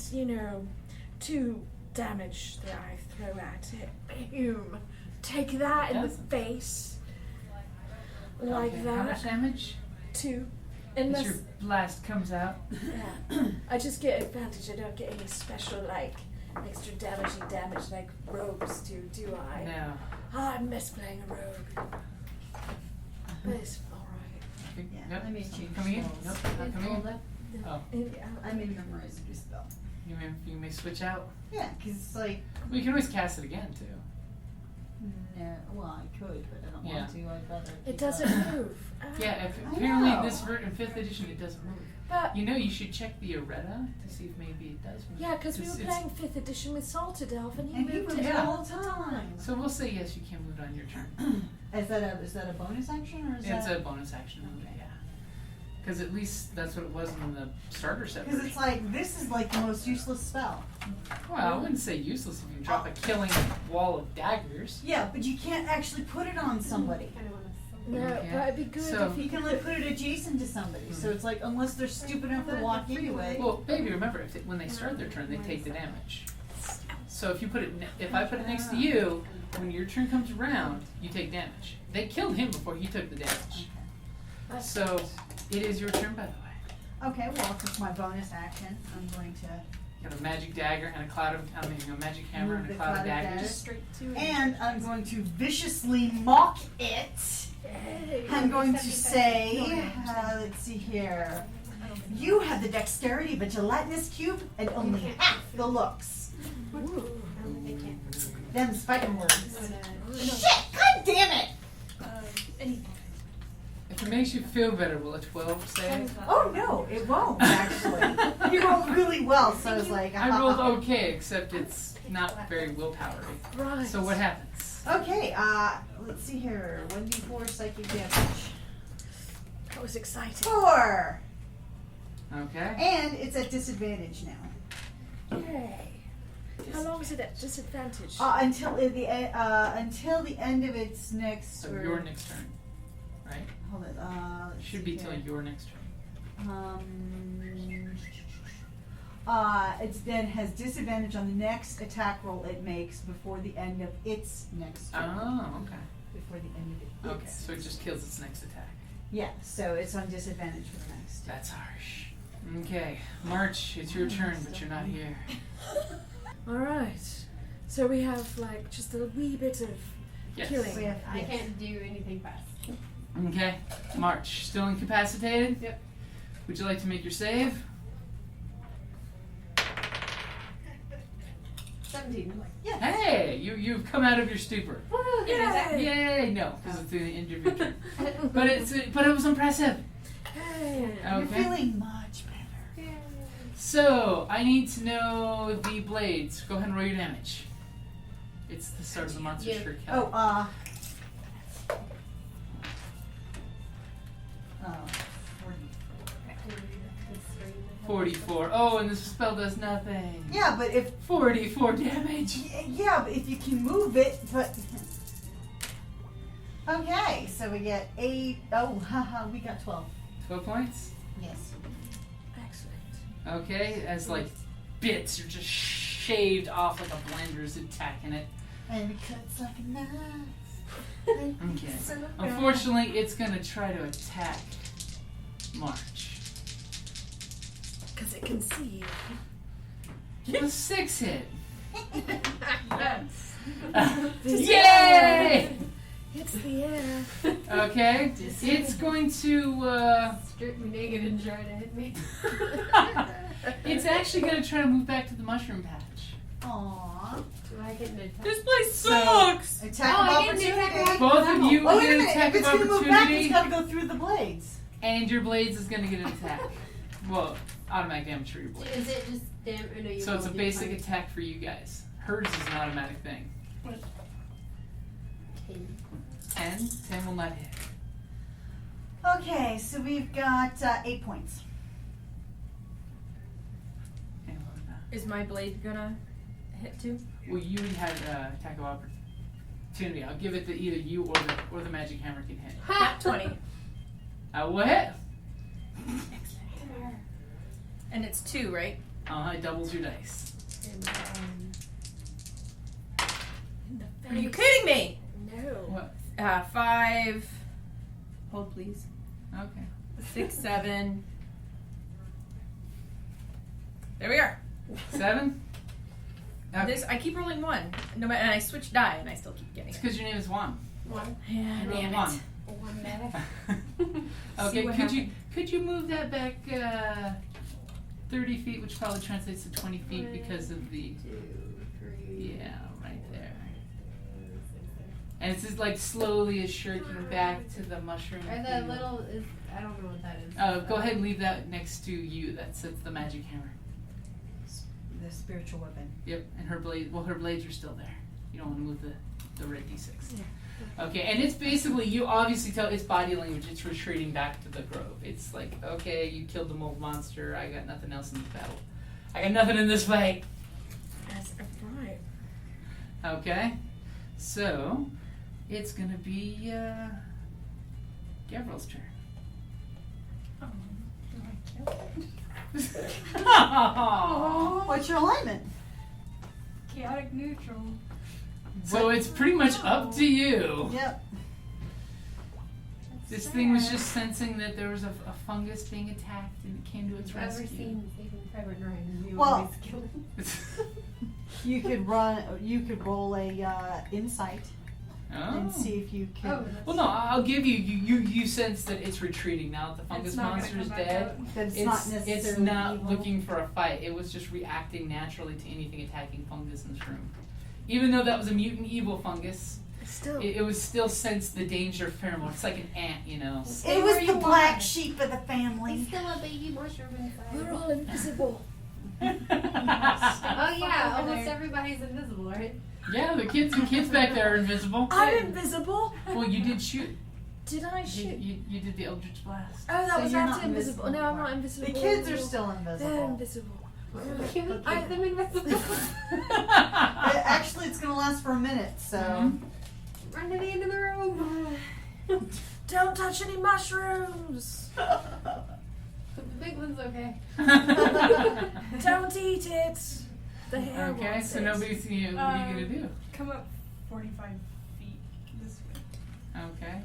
2 damage that I throw at it. Boom. Take that in the Yes. face. Like Okay, that. How much damage? 2. As Unless, your blast comes out. yeah. I just get advantage. I don't get any special, extra damage like rogues do I? No. Oh, I miss playing a rogue. But it's alright. Okay, Yeah, nope. I may change Coming in? spells. Nope, not coming in. Oh, Yeah, I may memorize a new spell. you may switch out. Yeah, because it's like, Well, you can always cast it again, too. no, well, I could, but I don't Yeah. want to. I'd rather. It keep doesn't move. Yeah, if, I apparently in know. this in 5th edition it doesn't move. But You know, you should check the errata to see if maybe it does move. yeah, because we were It's- playing 5th edition with Salted Elf and he And he moved moves it Yeah. all the time. So we'll say yes, you can move it on your turn. Is that a bonus action or is It's that? a bonus action, okay, yeah. Because at least that's what it was in the starter set Because version. it's like this is like the most useless spell. Well, I wouldn't say useless if you drop a killing wall of daggers. Yeah, but you can't actually put it on somebody. No, Okay. but it'd be good So- if You you can like put it adjacent to somebody. So it's like unless they're stupid enough to walk into it. Well, baby, remember, when they start their turn, they take the damage. So if you put it, if I put it next to you, when your turn comes around, you take damage. They killed him before he took the damage. So it is your turn, by the way. Okay, well, for my bonus action, I'm going to... Got a magic dagger and a cloud of, a magic hammer Move and a the cloud of cloud of daggers. daggers. Just straight to it. And I'm going to viciously mock it. I'm going to say, let's see here. You have the dexterity of a gelatinous cube and only half the looks. Them fighting words. Shit! God damn it! If it makes you feel better, will a 12 save? Oh no, it won't actually. You rolled really well, so I was like, I rolled okay, except it's not very willpowery. Right. So what happens? Okay, let's see here. 1d4 psychic damage. That was exciting. 4! Okay. And it's at disadvantage now. Yay. How long is it at disadvantage? Until the end of its next. So your next turn, right? Hold it. Let's Should see be till here. your next turn. It then has disadvantage on the next attack roll it makes before the end of its next turn. Oh, okay. Before the end of it. Okay, so it just kills its next attack. Yeah, so it's on disadvantage for the next. That's harsh. Okay, March, it's your turn, but you're not here. Alright. So we have like just a wee bit of Yes. killing. We have, I can't do anything fast. Okay, March, still incapacitated? Yep. Would you like to make your save? 17. Yes. Hey, you've come out of your stupor. Yay! Yay! No, because it's the end of your turn. But it was impressive. Hey. You're Okay. feeling much better. So I need to know the blades. Go ahead and roll your damage. It's the start of the monster Yeah. shirt. Kelly. Oh, 44. Oh, and this spell does nothing. yeah, but if 44 damage. yeah, but if you can move it, but okay, so we get 8. Oh, haha, we got 12. 12 points. Yes. Excellent. Okay, as like bits are just shaved off like a blender's attacking it. And it cuts like a knife. Okay. So Unfortunately, it's gonna try to attack March. Because it can see. With a 6 hit. This Yay! It's the air. Okay, it's going to. Strip me naked and try to hit me. It's actually going to try to move back to the mushroom patch. Aww. Do I get an attack? This place So- sucks! Attack Oh, of I get an opportunity. attack of Both of you Oh, will wait a get an minute. attack If it's of gonna move back, opportunity, it's got to go through the blades. and your blades is going to get an attack. Well, automatic damage for your blades. Is it just damn? Or no, you So it's a roll basic d5. attack for you guys. Hers is an automatic thing. 10? 10 will not hit. Okay, so we've got 8 points. And what about- Is my blade gonna hit too? Well, you would have attack of opportunity. I'll give it to either you or the magic hammer can hit. Ha! 20. I will hit. And it's 2, right? It doubles your dice. And, In the Are you face. kidding me? No. What? 5. Hold please. Okay. 6, 7. There we are. 7? Okay. This I keep rolling 1. No matter, and I switch die, and I still keep getting It's it. because your name is Juan. one. Yeah, You rolled damn 1. it. One medic. Okay, what could you move that back 30 feet, which probably translates to 20 feet because of the 2, 3. yeah, right there. And it's just like slowly shirking back to the mushroom. Or the field. little is I don't know what that is. Go ahead and leave that next to you. That's the magic hammer. The spiritual weapon. Yep, and her blade. Well, her blades are still there. You don't want to move the red d6. Okay, and it's basically you obviously tell its body language. It's retreating back to the grove. It's like, okay, you killed the mold monster. I got nothing else in this battle. I got nothing in this fight. That's right. Okay, so it's gonna be Gavril's turn. Oh, what's your alignment? Chaotic neutral. So it's pretty much up to you. Yep. This thing was just sensing that there was a fungus being attacked, and it came to its I've ever rescue. seen Saving Private Ryan. You Well- always kill him. You could roll a insight and see if you can. Oh, Well, no, I'll give you. You sense that it's retreating now that the fungus It's not gonna monster is come back dead. out. That's not necessarily It's not evil. looking for a fight. It was just reacting naturally to anything attacking fungus in this room. Even though that was a mutant evil fungus, Still. it was still sensed the danger pheromone. It's like an ant, you know. Stay It was where the you black are. sheep of the There's family. still a baby mushroom inside. We're all invisible. Oh yeah, over almost there. everybody's invisible, right? Yeah, the kids back there are invisible. I'm invisible. Well, you did shoot. Did I shoot? You did the Eldritch Blast. Oh, that So was you're after not invisible. invisible No, I'm not anymore. invisible. The kids are still They're invisible. invisible. Can we keep them invisible? Actually, it's going to last for a minute, so. Run to the end of the room. Don't touch any mushrooms. The big one's okay. Don't eat it. The hair Okay, wants so it. nobody's seen you. What are you gonna do? Come up 45 feet this way. Okay.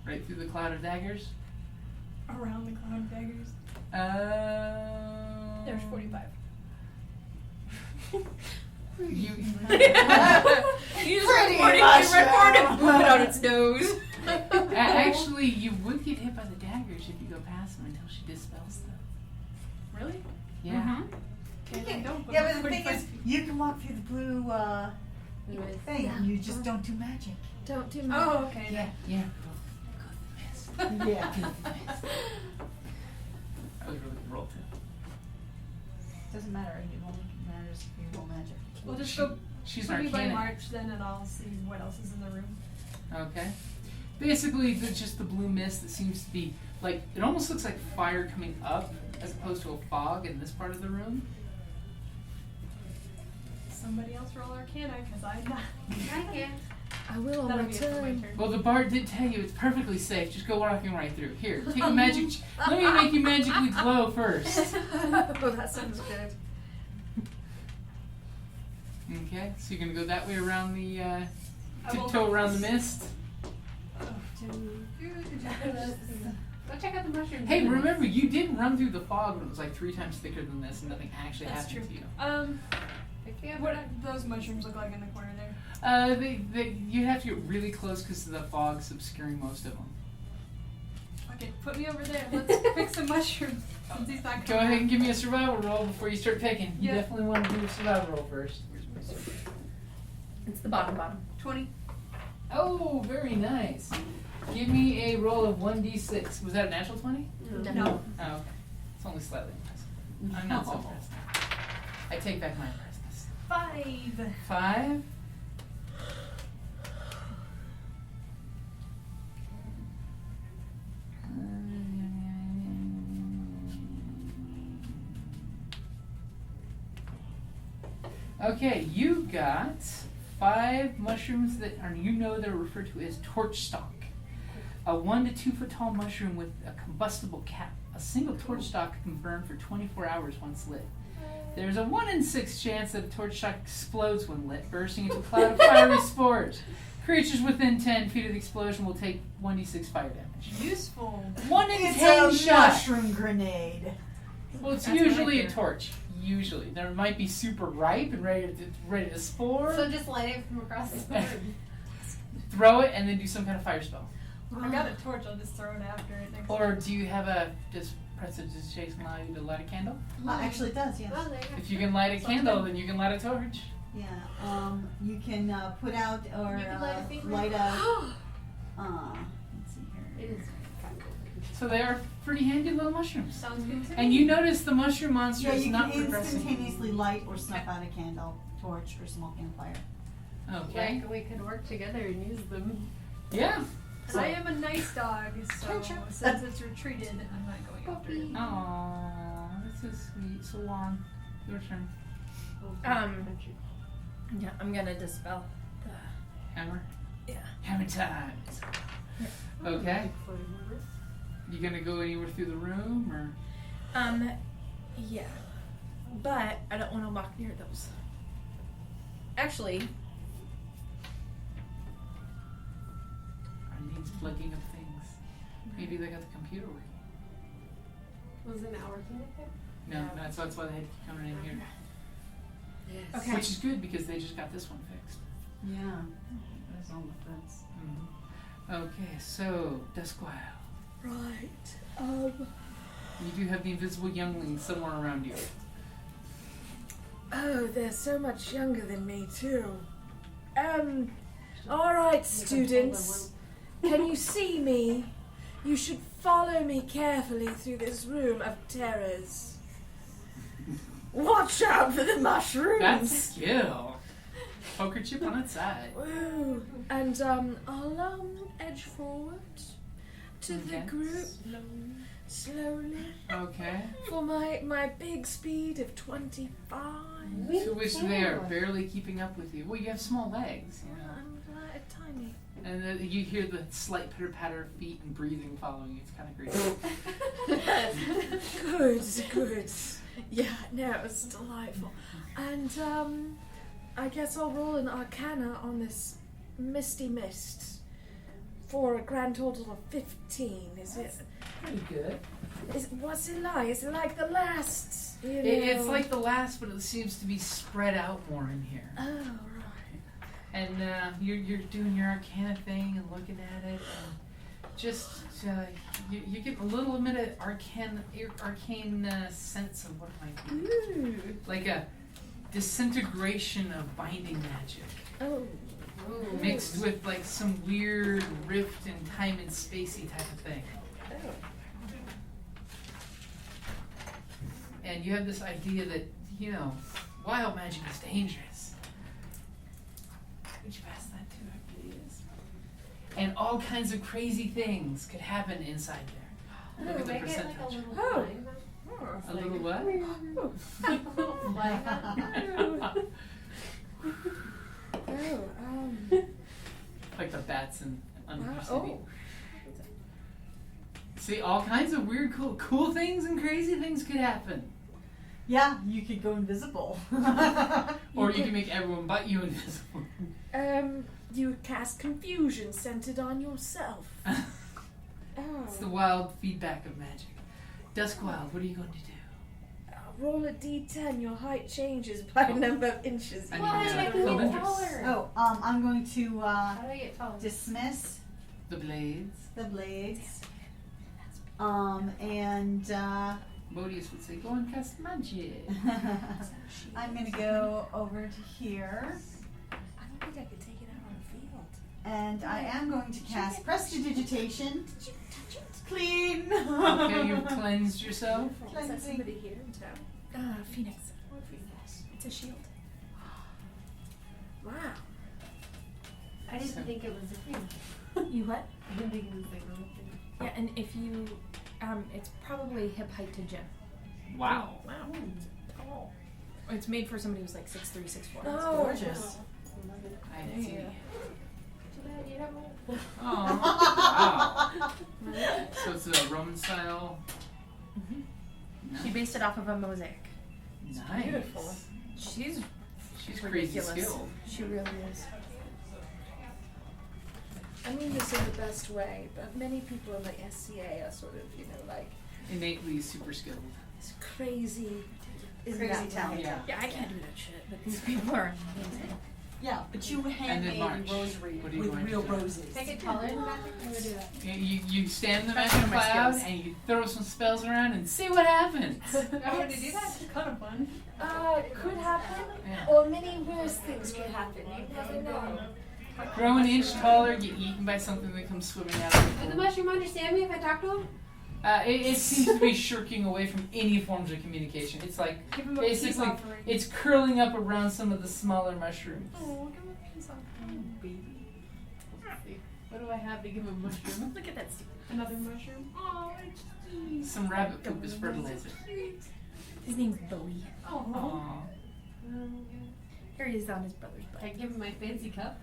Right through the cloud of daggers. Around the cloud of daggers. There's 45. You Pretty Moving on its nose. actually, you would get hit by the daggers if you go past them until she dispels them. Really? Yeah. Okay, then don't go Yeah, but the thing 45 is, feet. you can walk through the blue thing. Yeah. You just don't do magic. Don't do me. Oh, okay. Yeah. Yeah. Go the mist. Yeah. That was really good roll too. Doesn't matter. It only matters if you roll magic. We'll just She- go She's put an me by arcana. March then, and I'll see what else is in the room. Okay. Basically, just the blue mist that seems to be like it almost looks like fire coming up as opposed to a fog in this part of the room. Somebody else roll Arcana, because I'm not. I can. I will on That'll my be it for my turn. turn. Well, the bard did tell you it's perfectly safe. Just go walking right through. Here, take a magic. Let me make you magically glow first. Oh, that sounds good. Okay, so you're gonna go that way around the I will tiptoe go around the first. mist. Go check out the mushrooms. Hey, remember you did run through the fog when it was like 3 times thicker than this, and nothing actually That's happened true. to you. What do those mushrooms look like in the corner there? You have to get really close because the fog's obscuring most of them. Okay, put me over there. Let's pick some mushrooms. Since he's not Go coming ahead out. and give me a survival roll before you start picking. You Yeah. definitely want to do a survival roll first. It's the bottom. 20. Oh, very nice. Give me a roll of 1d6. Was that a natural 20? No. Oh, okay. It's only slightly impressive. I'm not so impressed. I take back my impressiveness. 5. 5. Okay, you got 5 mushrooms that are, they're referred to as torch stalk. A 1 to 2 foot tall mushroom with a combustible cap. A single torch stalk can burn for 24 hours once lit. There's a 1 in 6 chance that a torch stalk explodes when lit, bursting into a cloud of fiery spores. Creatures within 10 feet of the explosion will take 1d6 fire damage. Useful. 1 in It's 10 a shots. mushroom grenade. Well, it's That's what I usually a hear. torch. Usually, there might be super ripe and ready to spore. So just light it from across the room. Throw it and then do some kind of fire spell. I got a torch. I'll just throw it after it. Next Or do you have a just prestidigitation allow you to light a candle? Actually, it does, yes. Oh, there you go. If you can light a candle, then you can light a torch. Yeah. You can put out or You can light a finger. light out. Let's see here. It is. So they are pretty handy little mushrooms. Sounds good to And me. you notice the mushroom monster Yeah, is you not can progressing. instantaneously light or snuff out a candle, torch, or small campfire. Okay. Like we could work together and use them. Yeah. And I am a nice dog, so Sure. since it's retreated, I'm not going after it. Aww, that's so sweet. So Juan, your turn. Yeah, I'm gonna dispel the. Hammer. Yeah. Hammer times. Okay. You gonna go anywhere through the room or? Yeah. But I don't want to walk near those. Actually, I need some clicking of things. Maybe they got the computer working. Was it not working with it? No, that's why they had to keep coming in here. Yes. Okay. Which is good because they just got this one fixed. Yeah. That's on the fence. Okay, so Duskwyld. Right. You do have the invisible youngling somewhere around you. Oh, they're so much younger than me, too. Alright, students. Can you see me? You should follow me carefully through this room of terrors. Watch out for the mushrooms! That's skill. Poker chip on its side. Woo. And, I'll, edge forward to the Okay. group. Slowly. Okay. For my big speed of 25. To which they are barely keeping up with you. Well, you have small legs, you know. I'm tiny. And then you hear the slight pitter-patter of feet and breathing following you. It's kind of creepy. Good. Yeah, no, it was delightful. And, I guess I'll roll an Arcana on this Misty Mist for a grand total of 15. Is it? Pretty good. What's it like? Is it like the last? You know? It's like the last, but it seems to be spread out more in here. Oh, right. And you're doing your Arcana thing and looking at it, and just you get a little bit of arcane sense of what it might be. Ooh. Like a disintegration of binding magic. Oh. Mixed with like some weird rift in time and spacey type of thing. Oh. And you have this idea that, you know, wild magic is dangerous. Would you pass that to her, please? And all kinds of crazy things could happen inside there. Look at the Make it percentage. like a little Oh. flying. A little what? Like the bats in Undercity. Oh. See, all kinds of weird, cool things and crazy things could happen. Yeah, you could go invisible. Or you can make everyone but you invisible. You cast confusion centered on yourself. It's the wild feedback of magic. Duskwyld, what are you going to do? Roll a d10. Your height changes by a number of inches. I Why need am I to getting Kaelyndris. taller? Oh, I'm going to How do I get taller? dismiss The blades. the blades. And Bodius would say, go and cast magic. I'm going to go over to here. I don't think I could take it out on the field. And I am going to cast Prestidigitation. Clean. Okay, you've cleansed yourself. Is that somebody here in town? Phoenix. It's a shield. Wow. I didn't think it was a thing. You what? I didn't think it was like a real thing. Yeah, and if you, it's probably hip height to Jim. Wow. Wow. It's made for somebody who's like 6'3", 6'4". Oh, Gorgeous. I see. Too bad you don't know. Oh, wow. So it's a Roman style. She based it off of a mosaic. Nice. beautiful. She's She's crazy ridiculous. skilled. She really is. I mean this in the best way, but many people in the SCA are sort of, like, Innately super skilled. this crazy, Crazy talent. Yeah. Yeah, I can't do that shit, but these people are amazing. Yeah, but you handmade March. rosary What are you with going to real do? roses. Can I get taller than magic? I'm gonna do that. You stand in the That's magic one of my cloud skills. and you throw some spells around and see what happens. I want to do that. It's kind of fun. could happen, Yeah. or many worse things could happen. You never know. Grow an inch taller, get eaten by something that comes swimming out of Does it. the mushroom understand me if I talk to him? It seems to be shirking away from any forms of communication. It's like Give him a peace basically offering. it's curling up around some of the smaller mushrooms. Oh, give him a peace offering, baby. Let's see. What do I have to give him a mushroom? Look at that stupid. Another mushroom? Oh, it's cute. Some rabbit poop is fertilizer. His name's Bowie. Oh. Aww. Here he is on his brother's I butt. give him my fancy cup.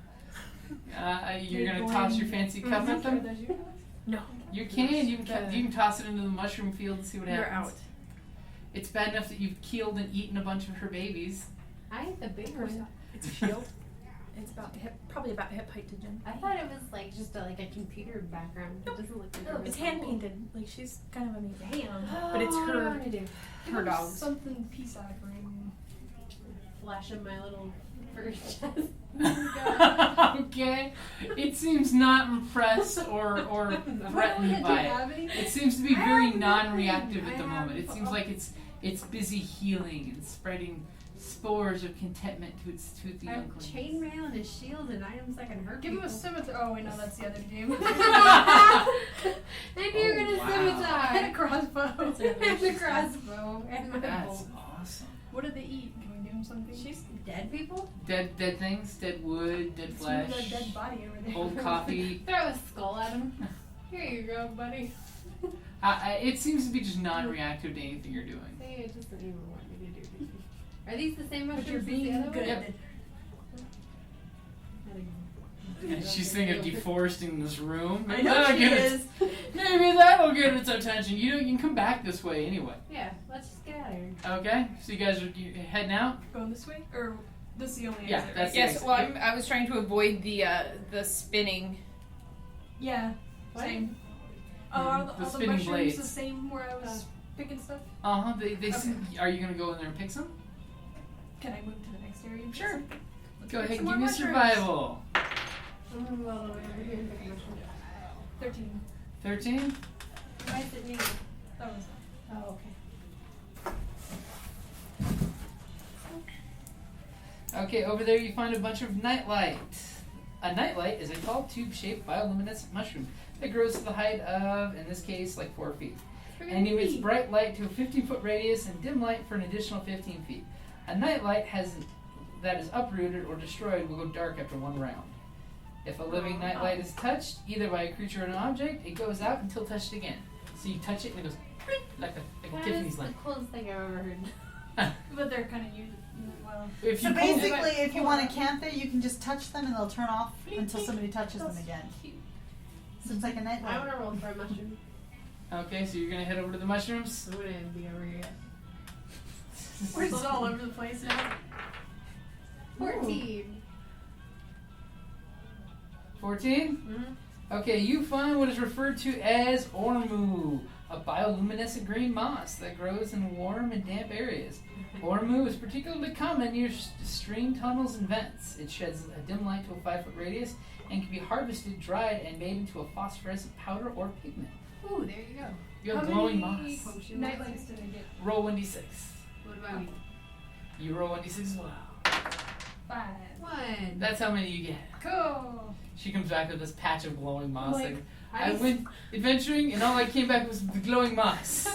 You're gonna toss your fancy cup at Are them? those yours? No, You can. You can toss it into the mushroom field and see what you're happens. out. It's bad enough that you've killed and eaten a bunch of her babies. I ate the big one. It's a shield. It's probably about hip height to Jen. I thought it was like just a computer background. It doesn't look like It's hand painted. Like she's kind of amazing. Damn. But it's What do I her. want to do? Her dog. Something peace offering. Flashing my little fur chest. Okay. It seems not impressed or threatened by it. It seems to be very non-reactive at the moment. It seems like it's busy healing and spreading spores of contentment to its toothy I have uncles. chainmail and a shield and items that can hurt Give him a people. scimitar. Oh wait, no, that's the other game. And you're gonna scimitar. And a crossbow. And the crossbow. And my That's bolt. awesome. What do they eat? Can we give them something? She's dead people? Dead things, dead wood, dead It's flesh, a dead body over there. old coffee. Throw a skull at him. Here you go, buddy. It seems to be just non-reactive to anything you're doing. See, it just doesn't even want me to do anything. Are these the same But mushrooms you're as the being other good. one? And she's thinking of deforesting this room. I know she is. Maybe that'll get its attention. You can come back this way anyway. Yeah, let's just get out of here. Okay, so you guys are heading out? Going this way? Or this is the only Yeah, exit, that's right? Yes, well, I was trying to avoid the spinning. Yeah. What? Same. Oh, are The the spinning mushrooms blades. the same where I was picking stuff? Uh-huh, they Okay. Are you gonna go in there and pick some? Can I move to the next area? and pick Sure. something? Let's Go pick ahead some and give more me a mushrooms. survival. I'm gonna go all the way over here and pick a mushroom. 13. 13? Why is it me? That was Oh, okay. Okay, over there you find a bunch of nightlight. A nightlight is a tall tube-shaped bioluminescent mushroom that grows to the height of, in this case, like 4 feet. And emits bright light to a 15-foot radius and dim light for an additional 15 feet. A nightlight that is uprooted or destroyed will go dark after 1 round. If a living nightlight is touched, either by a creature or an object, it goes out until touched again. So you touch it and it goes like a That is Tiffany's the lamp. coolest thing I've ever heard. But they're kind of well. If So you pull- basically, if you want to camp there, you can just touch them and they'll turn off until somebody touches them again. So it's like a night I light. want to roll for a mushroom. Okay, so you're gonna head over to the mushrooms. I'm gonna be over here. We're just all over the place now. 14. 14? Mm-hmm. Okay, you find what is referred to as ormu, a bioluminescent green moss that grows in warm and damp areas. Ormu is particularly common near stream tunnels and vents. It sheds a dim light to a 5-foot radius and can be harvested, dried, and made into a phosphorescent powder or pigment. Ooh, there you go. You have How glowing many moss. Potion Nightlights did I get? Roll 1d6. What about me? You roll 1d6 as well. 5. 1. That's how many you get. Cool. She comes back with this patch of glowing moss. Like, I went adventuring and all I came back was the glowing moss.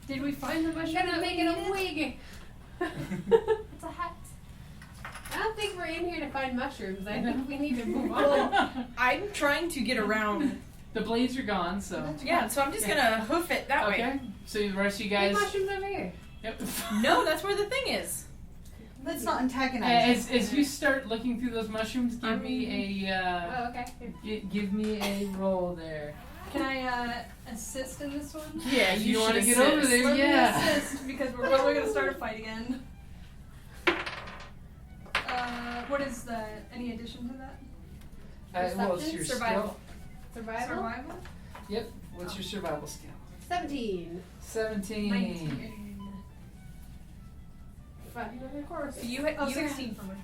Did we find the mushroom? Gonna that make we it a needed? wig. It's a hat. I don't think we're in here to find mushrooms. I think we need to move on. Well, I'm trying to get around. The blades are gone, so. Yeah, so I'm just gonna hoof it that way. Okay, so the rest of you Hey, guys. mushrooms over here. Yep. No, that's where the thing is. Let's not antagonize. As you start looking through those mushrooms, give me a Oh, okay. Here. give me a roll there. Can I assist in this one? Yeah, If you want to should get over assist. there, Let me yeah. assist because we're probably gonna start a fight again. What is the any addition to that? Well, it's your Survival. Survival? Survival. Yep. What's your survival skill? 17. 17. 19. Fighting of course. So you had, Oh, you 16 for me.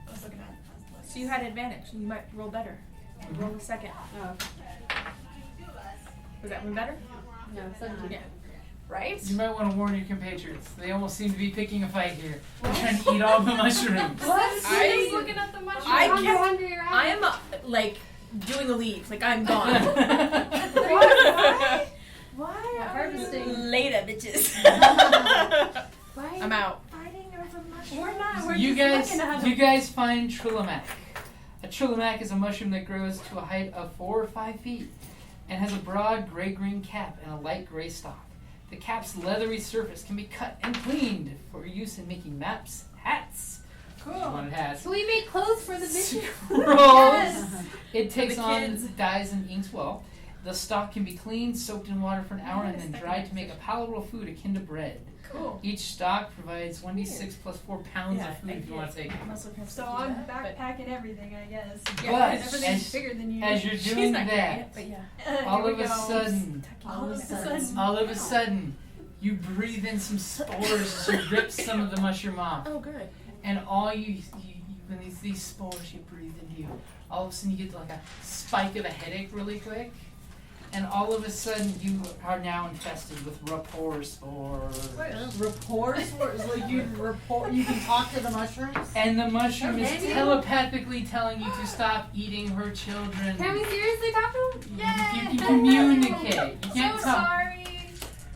I was looking at So you had advantage. You might roll better. Roll a second. Oh, Was that one better? no, 17. Yeah. Right? You might want to warn your compatriots. They almost seem to be picking a fight here. They're trying to eat all the mushrooms. What? I was looking at the mushroom. I How kept- hungry you're I am like doing a leave. Like I'm gone. Why? Why? Harvesting. Later, bitches. Why? I'm out. Fighting over mushrooms. We're not. We're You just looking at guys, them. you guys find Trillimac. A Trillimac is a mushroom that grows to a height of 4 or 5 feet and has a broad gray-green cap and a light gray stalk. The cap's leathery surface can be cut and cleaned for use in making maps, hats. Cool. You wanted hats. Can we make clothes for the bitches? Scrolls. It takes the on kids. dyes and inks well, The stalk can be cleaned, soaked in water for an hour, and then dried to make a palatable food akin to bread. Cool. Each stalk provides 1d6 plus 4 pounds of food if you want to take it. So I'm backpacking everything, I guess. But everything's bigger than you. as you're doing that, But yeah. all of a sudden, All all of a sudden, you breathe in some spores as you rip some of the mushroom off. Oh, good. And all you when these spores you breathe into you, all of a sudden you get like a spike of a headache really quick. And all of a sudden, you are now infested with rapport spores. Rapport spores? Like you can talk to the mushrooms? And the mushroom is Okay. telepathically telling you to stop eating her children. Can we seriously talk to him? You can communicate. You can't So talk. sorry.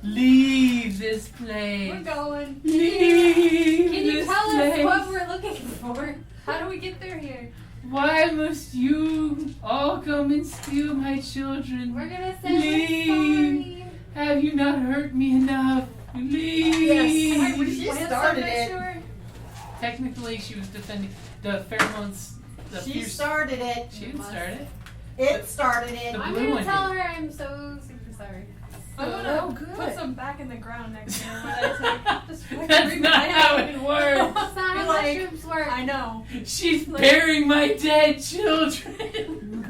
Leave this place. We're going. Leave Can you this tell place. us what we're looking for? How do we get there here? Why must you all come and steal my children? We're gonna say Leave. we're sorry. Have you not hurt me enough? Leave. Yes. Would you She plant started some next it. to her? Technically, she was defending the pheromones. The She fierce- started it. She didn't start it. It started it. The I'm blue gonna one tell did. her I'm so super sorry. I'm gonna Oh, good. put some back in the ground next to her when I take this fucking That's ring not right how out. it works. That's not how Like, mushrooms work. I know. She's burying my dead children.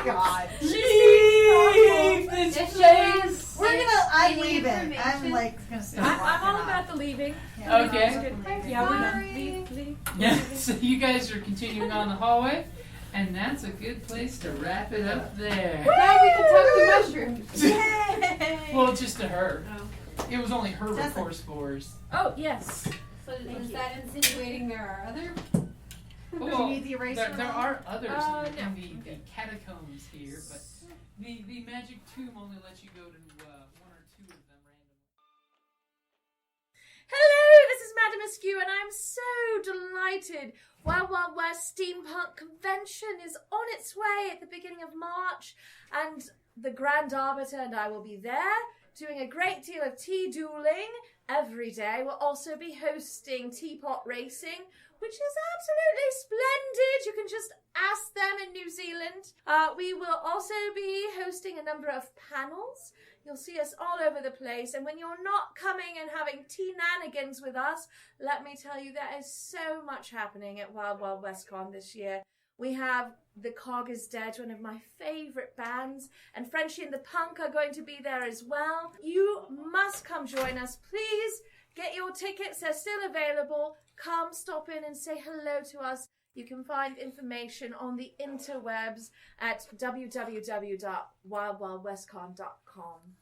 God. Leave this If she place. We're gonna. I'm Any leaving. I'm information? like gonna start I'm walking all off. about the leaving. Okay. I'm Yeah, we're sorry. done. Leave. Yeah. So you guys are continuing on the hallway, and that's a good place to wrap it up there. Now we can talk to mushrooms. Yay! Well, just to her. Oh. It was only her Doesn't- rapport spores. Oh, yes. So is that insinuating there are other? Well, need the eraser there roll? are others No. in the catacombs here, but the magic tomb only lets you go to one or two of them randomly. Hello, this is Madam Askew, and I'm so delighted. Wild Wild West Steampunk Convention is on its way at the beginning of March, and the Grand Arbiter and I will be there doing a great deal of tea dueling every day. We'll also be hosting teapot racing, which is absolutely splendid. You can just ask them in New Zealand. We will also be hosting a number of panels. You'll see us all over the place. And when you're not coming and having tea-nanigans with us, let me tell you, there is so much happening at Wild Wild West Con this year. We have The Cog is Dead, one of my favourite bands, and Frenchie and the Punk are going to be there as well. You must come join us. Please get your tickets. They're still available. Come, stop in and say hello to us. You can find information on the interwebs at www.wildwildwestcon.com.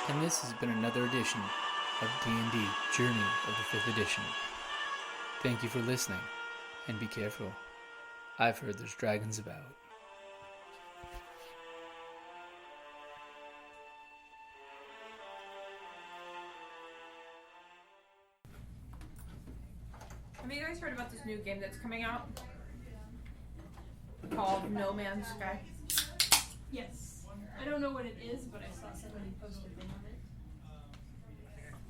And this has been another edition of D&D Journey of the 5th Edition. Thank you for listening, and be careful. I've heard there's dragons about. Have you guys heard about this new game that's coming out? Called No Man's Sky. Yes. I don't know what it is, but I saw somebody post a thing on it.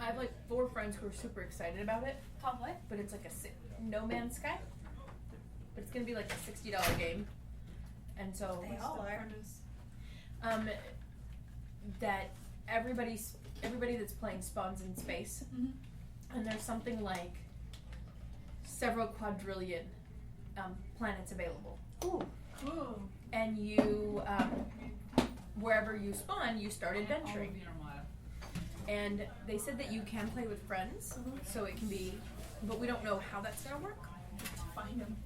I have like 4 friends who are super excited about it. Called what? But it's like a No Man's Sky. But it's gonna be like a $60 game, and so They all are. that everybody that's playing spawns in space, and there's something like several quadrillion planets available. Ooh. Oh. And you wherever you spawn, you start adventuring. And they said that you can play with friends, so it can be, but we don't know how that's gonna work. Find them.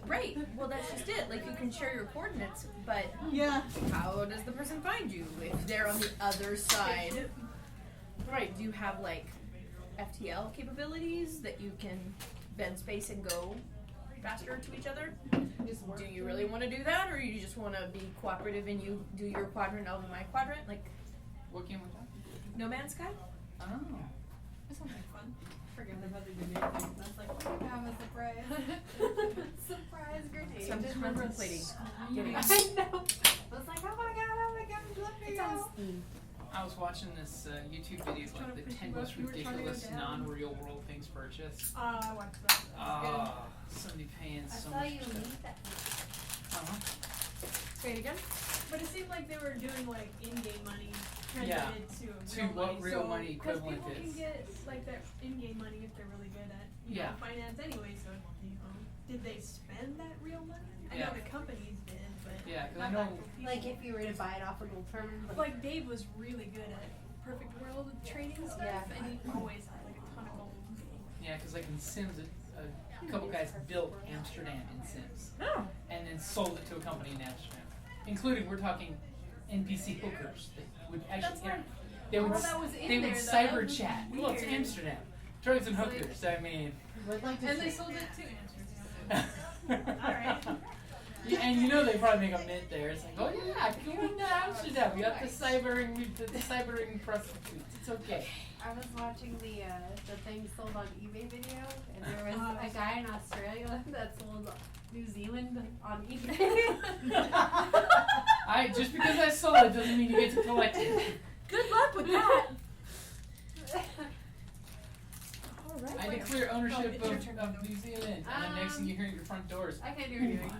Right. Well, that's just it. Like, you can share your coordinates, but Yeah. how does the person find you if they're on the other side? Right. Do you have, like, FTL capabilities that you can bend space and go faster to each other? Do you really want to do that, or you just want to be cooperative and you do your quadrant, I'll do my quadrant? Like, What game was that? No Man's Sky? Oh. This sounds like fun. Forgot about the grenade thing. That's like, oh my god, I'm a surprise. Surprise grenade. So I'm just contemplating. I know. I was like, oh my god, look at you. I was watching this YouTube video of like the 10 most ridiculous non-real world things purchased. I watched that. Oh, somebody paying I so saw much. you leave that. Say it again. But it seemed like they were doing like in-game money Yeah. translated to To real what money. real So, money equivalent people is. can get like that in-game money if they're really good at Yeah. finance anyway. So did they spend that real money? I Yeah. know the companies did, but Yeah, 'cause I not know- actual people. Like if you were to buy it off a gold tournament. Like Dave was really good at Perfect World trading stuff, Yeah. and he always had like a ton of gold. Yeah, because like in Sims, a couple guys built Amsterdam in Sims. Oh. And then sold it to a company in Amsterdam. Including, we're talking NPC hookers that would That's actually, like- they would, well, that was in they there, would though. cyber That was chat. Well, it's weird. Amsterdam. Drugs and It's like- hookers, I mean. I'd like to And see- they sold it to Amsterdam. Alright. Yeah, and you know they probably make a mint there. It's like, oh yeah, go into Amsterdam. You have the cybering prostitutes. It's okay. I was watching the thing sold on eBay video, and there was a guy in Australia that sold New Zealand on eBay. Just because I sold it doesn't mean you get to collect it. Good luck with that. All right. I declare ownership it's your turn. of New Zealand, and then next thing you hear at your front doors. I can't do anything.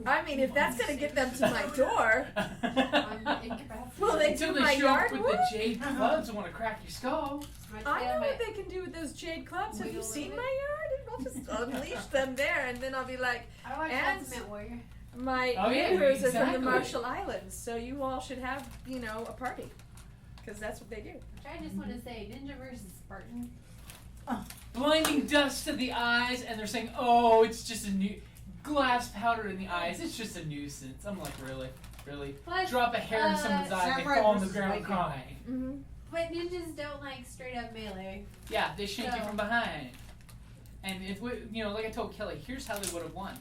I mean, if that's gonna get them to my door, I'm incapacitated. will they Until do they my show up yard with work? the jade clubs and want to crack your skull. I know what they can do with those jade clubs. Have you seen my yard? I'll just unleash them there, and then I'll be like, I watched And- Ultimate Warrior. my Oh, yeah, neighbors are from exactly. the Marshall Islands, so you all should have, a party, because that's what they do. Which I just want to say, Ninja versus Spartan. Blinding dust to the eyes, and they're saying, "Oh, it's just a new glass powder in the eyes. It's just a nuisance." I'm like, really? But, Drop a hair in someone's eye, and they Samurai fall on the versus ground Viking. crying. Mm-hmm. but ninjas don't like straight up melee. Yeah, they shank you So- from behind. And if we, like I told Kelly, here's how they would have won.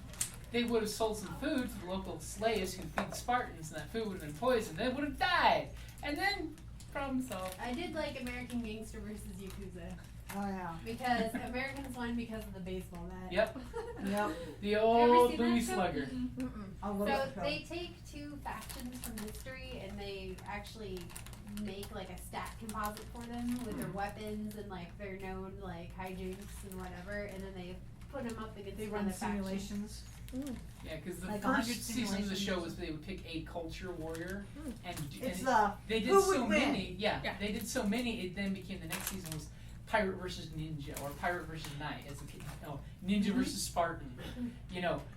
They would have sold some food to the local slaves who feed the Spartans, and that food would have been poisoned. They would have died, and then problem solved. I did like American Gangster versus Yakuza Oh yeah. because Americans won because of the baseball bat. Yep, Yep. the Ever old seen booby that show? slugger. I love So that show. they take two factions from history and they actually make like a stat composite for them with their weapons and like their known like hijinks and whatever, and then they put them up against They another run faction. simulations. Yeah, because the Like 100 first season of the show simulations. was they would pick a culture warrior, and It's and the they did who so would win? many. Yeah, Yeah. they did so many. It then became the next season was pirate versus ninja or pirate versus knight. Ninja versus Spartan.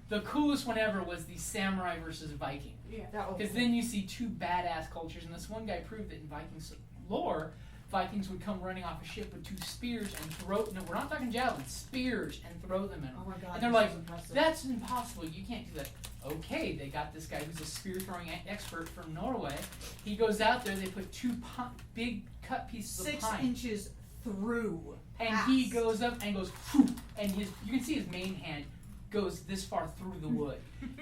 The coolest one ever was the samurai versus Viking. That was Because then you see two badass cultures, and this one guy proved that in Vikings lore, Vikings would come running off a ship with two spears and throw. No, we're not talking javelins, spears, and throw them in them. Oh my god. And they're this like, is impressive. That's impossible. You can't do that. Okay, they got this guy who's a spear throwing expert from Norway. He goes out there. They put two big cut pieces of 6 pine, inches through. and Pass. he goes up and goes, whew, and you can see his main hand goes this far through the wood.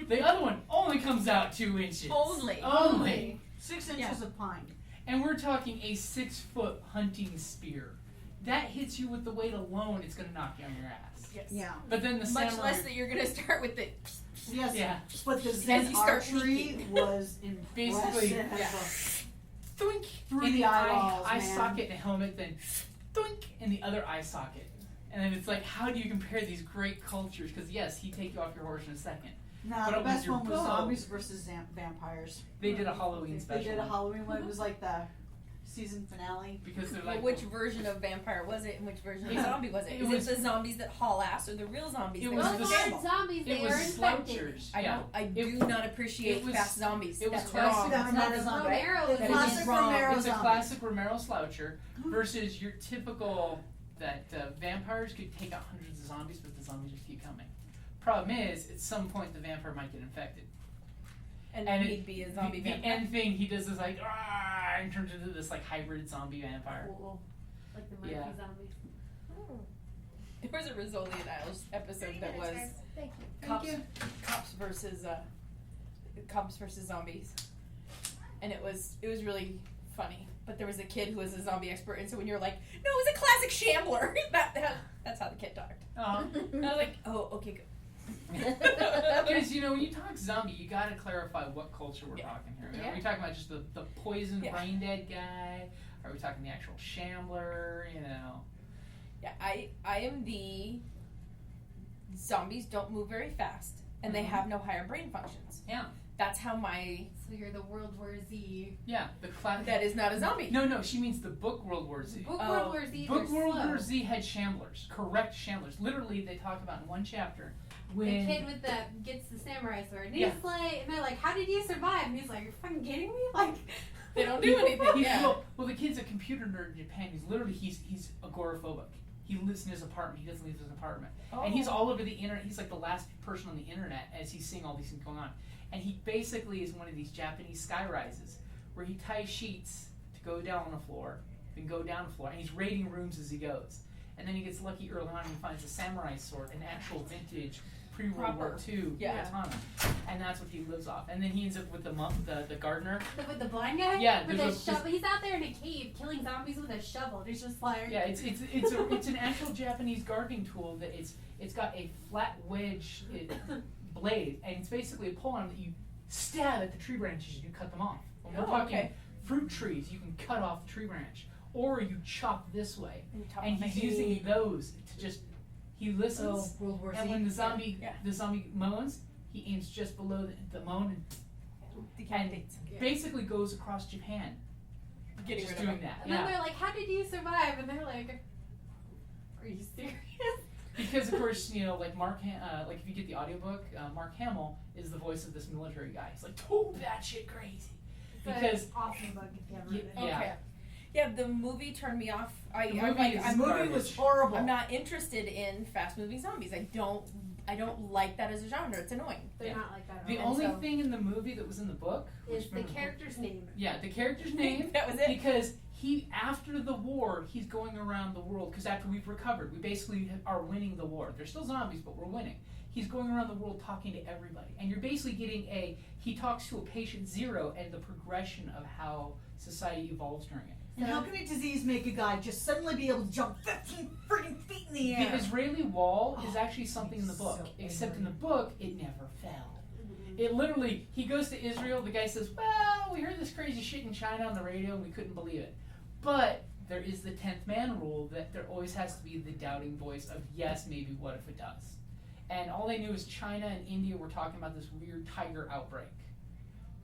The other one only comes out 2 inches. Only. 6 inches of pine. And we're talking a 6-foot hunting spear. That hits you with the weight alone, it's gonna knock you on your ass. Yes. Yeah. But then the Much samurai, less that you're gonna start with the. Yes. yeah, But the As Zen you start archery peeking. was Basically, impressive. thunk Through in the eyeballs, eye man. socket and helmet, then thunk in the other eye socket. And then it's like, how do you compare these great cultures? Because yes, he'd take you off your horse in a second. No, But the it was best your one was bow. zombies versus vampires. They did a Halloween special. They did a Halloween one. It was like the season finale. Because they're Well, like, which version of vampire was it, and which version of Yeah. zombie was it? It Is was- it the zombies that haul ass, or the real zombies? It that was are the Those scamble? aren't zombies, it they was are infected. slouchers. I Yeah. don't. I do not appreciate it was- fast zombies. it was That's classic. wrong. That's not a zombie. Romero The was classic just wrong. Romero It's a zombie. classic Romero sloucher versus your typical that vampires could take out hundreds of zombies, but the zombies just keep coming. Problem is, at some point the vampire might get infected. And, And he'd be a zombie the vampire. end thing he does is like, "Argh," and turns into this like hybrid zombie vampire. Cool. Like the Murphy Yeah. zombies. There was a Rizzoli and Isles episode that was Thank you. cops versus zombies, and it was really funny. But there was a kid who was a zombie expert, and so when you're like, no, it was a classic shambler. That's how the kid talked. And I was like, oh, okay, good. Because, when you talk zombie, you got to clarify what culture we're talking here. Are we talking about just the poison brain dead guy? Are we talking the actual shambler? Yeah, I am the zombies don't move very fast, and they have no higher brain functions. Yeah. That's how my... So you're the World War Z. Yeah, the classic... That is not a zombie. No, she means the book World War Z. Book World War Z. Book World War Z had shamblers. Correct shamblers. Literally, they talk about in one chapter when... The kid with gets the samurai sword. And he's like, and they're like, how did you survive? And he's like, you're fucking kidding me? Like... They don't do anything. Well, the kid's a computer nerd in Japan. He's agoraphobic. He lives in his apartment. He doesn't leave his apartment. Oh. And he's all over the internet. He's like the last person on the internet as he's seeing all these things going on. And he basically is one of these Japanese sky rises where he ties sheets to go down on the floor, then go down the floor, and he's raiding rooms as he goes. And then he gets lucky early on and he finds a samurai sword, an actual vintage pre-World War II katana. And that's what he lives off. And then he ends up with the gardener. With the blind guy? Yeah. With a shovel. He's out there in a cave killing zombies with a shovel. He's just like... Yeah, it's an actual Japanese gardening tool that it's got a flat wedge blade, and it's basically a pole arm that you stab at the tree branches and you cut them off. When we're talking fruit trees, you can cut off the tree branch. Or you chop this way. And he's using those to just... He listens, World War and Z. when the zombie moans, he aims just below the moan and basically goes across Japan. Getting just rid of doing that. And then they're like, how did you survive? And they're like, are you serious? Because of course, like like if you get the audiobook, Mark Hamill is the voice of this military guy. He's like, that shit crazy. Because it's an awesome book if you haven't read it. Okay. Yeah, the movie turned me off. The movie was horrible. I'm not interested in fast-moving zombies. I don't like that as a genre. It's annoying. They're not like that. The only thing in the movie that was in the book is the character's name. Yeah, the character's name. That was it. Because after the war, he's going around the world. Because after we've recovered, we basically are winning the war. There's still zombies, but we're winning. He's going around the world talking to everybody, and you're basically getting he talks to a patient zero and the progression of how society evolves during it. And how can a disease make a guy just suddenly be able to jump 15 freaking feet in the air? The Israeli wall is actually something in the book, except in the book, it never fell. It literally, he goes to Israel, the guy says, well, we heard this crazy shit in China on the radio and we couldn't believe it. But there is the 10th man rule that there always has to be the doubting voice of, yes, maybe, what if it does? And all they knew is China and India were talking about this weird tiger outbreak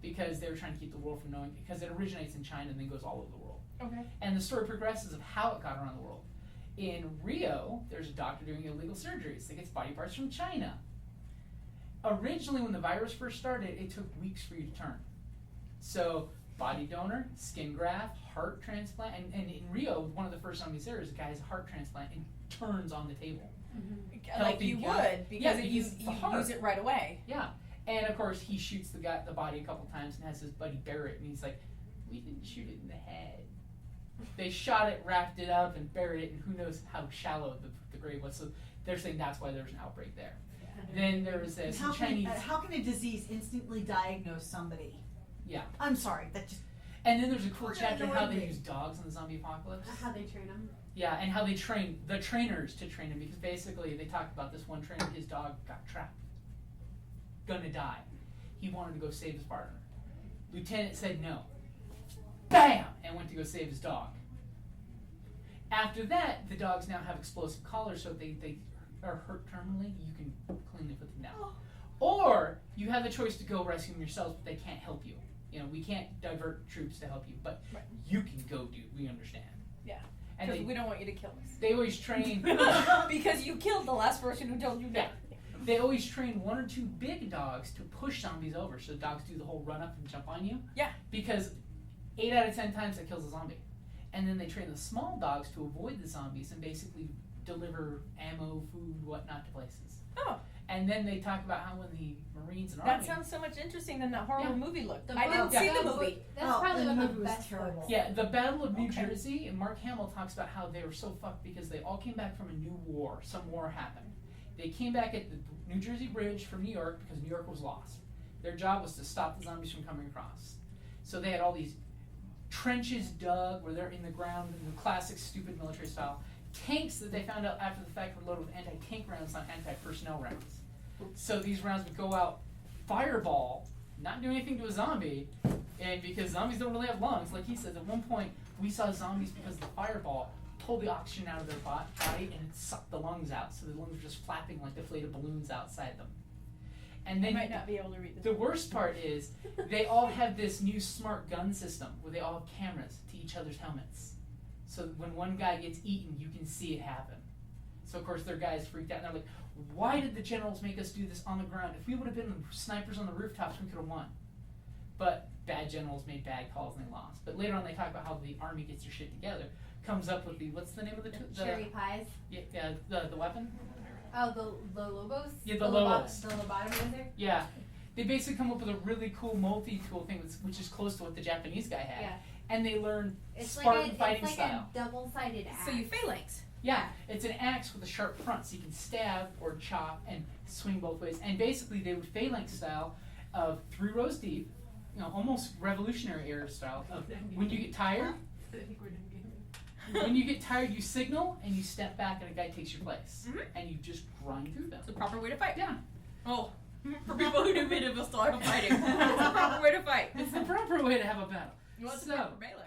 because they were trying to keep the world from knowing, because it originates in China and then goes all over the world. Okay. And the story progresses of how it got around the world. In Rio, there's a doctor doing illegal surgeries that gets body parts from China. Originally, when the virus first started, it took weeks for you to turn. So, body donor, skin graft, heart transplant, and in Rio, one of the first zombies there is a guy has a heart transplant and turns on the table. Mm-hmm. Like you would, because you use it right away. Yeah. And of course, he shoots the body a couple times and has his buddy bury it, and he's like, we didn't shoot it in the head. They shot it, wrapped it up, and buried it, and who knows how shallow the grave was. So they're saying that's why there was an outbreak there. Yeah. Then there was some Chinese... How can a disease instantly diagnose somebody? Yeah. I'm sorry, that just... And then there's a cool chapter how they use dogs in the zombie apocalypse. How they train them. Yeah, and how they train the trainers to train him, because basically they talked about this one trainer, his dog got trapped. Gonna die. He wanted to go save his partner. Lieutenant said no. Bam! And went to go save his dog. After that, the dogs now have explosive collars, so if they are hurt terminally, you can cleanly put them down. Or you have the choice to go rescue them yourselves, but they can't help you. We can't divert troops to help you, but you can go, dude. We understand. Yeah. And because we don't want you to kill us. They always train... because you killed the last person who told you that. Yeah. They always train one or two big dogs to push zombies over, so dogs do the whole run up and jump on you. Yeah. Because 8 out of 10 times that kills a zombie. And then they train the small dogs to avoid the zombies and basically deliver ammo, food, whatnot to places. Oh. And then they talk about how when the Marines and That Army... sounds so much interesting than that horrible movie looked. I I didn't see the movie. That's probably the one of movie the was best terrible. books. Yeah, the Battle of New Jersey, and Mark Hamill talks about how they were so fucked because they all came back from a new war. Some war happened. They came back at the New Jersey Bridge from New York because New York was lost. Their job was to stop the zombies from coming across. So they had all these trenches dug where they're in the ground in the classic stupid military style. Tanks that they found out after the fact were loaded with anti-tank rounds, not anti-personnel rounds. So these rounds would go out, fireball, not do anything to a zombie, and because zombies don't really have lungs, like he says, at one point we saw zombies because the fireball pulled the oxygen out of their body and it sucked the lungs out, so the lungs were just flapping like deflated balloons outside them. And then might not be able to read this. the worst part is they all have this new smart gun system where they all have cameras to each other's helmets. So when one guy gets eaten, you can see it happen. So of course their guys freaked out and they're like, why did the generals make us do this on the ground? If we would have been snipers on the rooftops, we could have won. But bad generals made bad calls and they lost. But later on they talk about how the army gets their shit together, comes up with the, what's the name of the Cherry pies. Yeah, the weapon? Oh, the Lobos? Yeah, the Lobos. The lobotomizer? Yeah. They basically come up with a really cool multi-tool thing which is close to what the Japanese guy had. Yeah. And they learn It's Spartan fighting like style. a double-sided axe. So you phalanx. Yeah, it's an axe with a sharp front, so you can stab or chop and swing both ways. And basically, they would phalanx style of 3 rows deep, almost Revolutionary era style. Of when you get tired, you signal and you step back, and a guy takes your place, and you just grind through them. It's the proper way to fight. Yeah, Oh, for people who do medieval style fighting, it's the proper way to fight. it's the proper way to have a battle. What's So- the proper melee?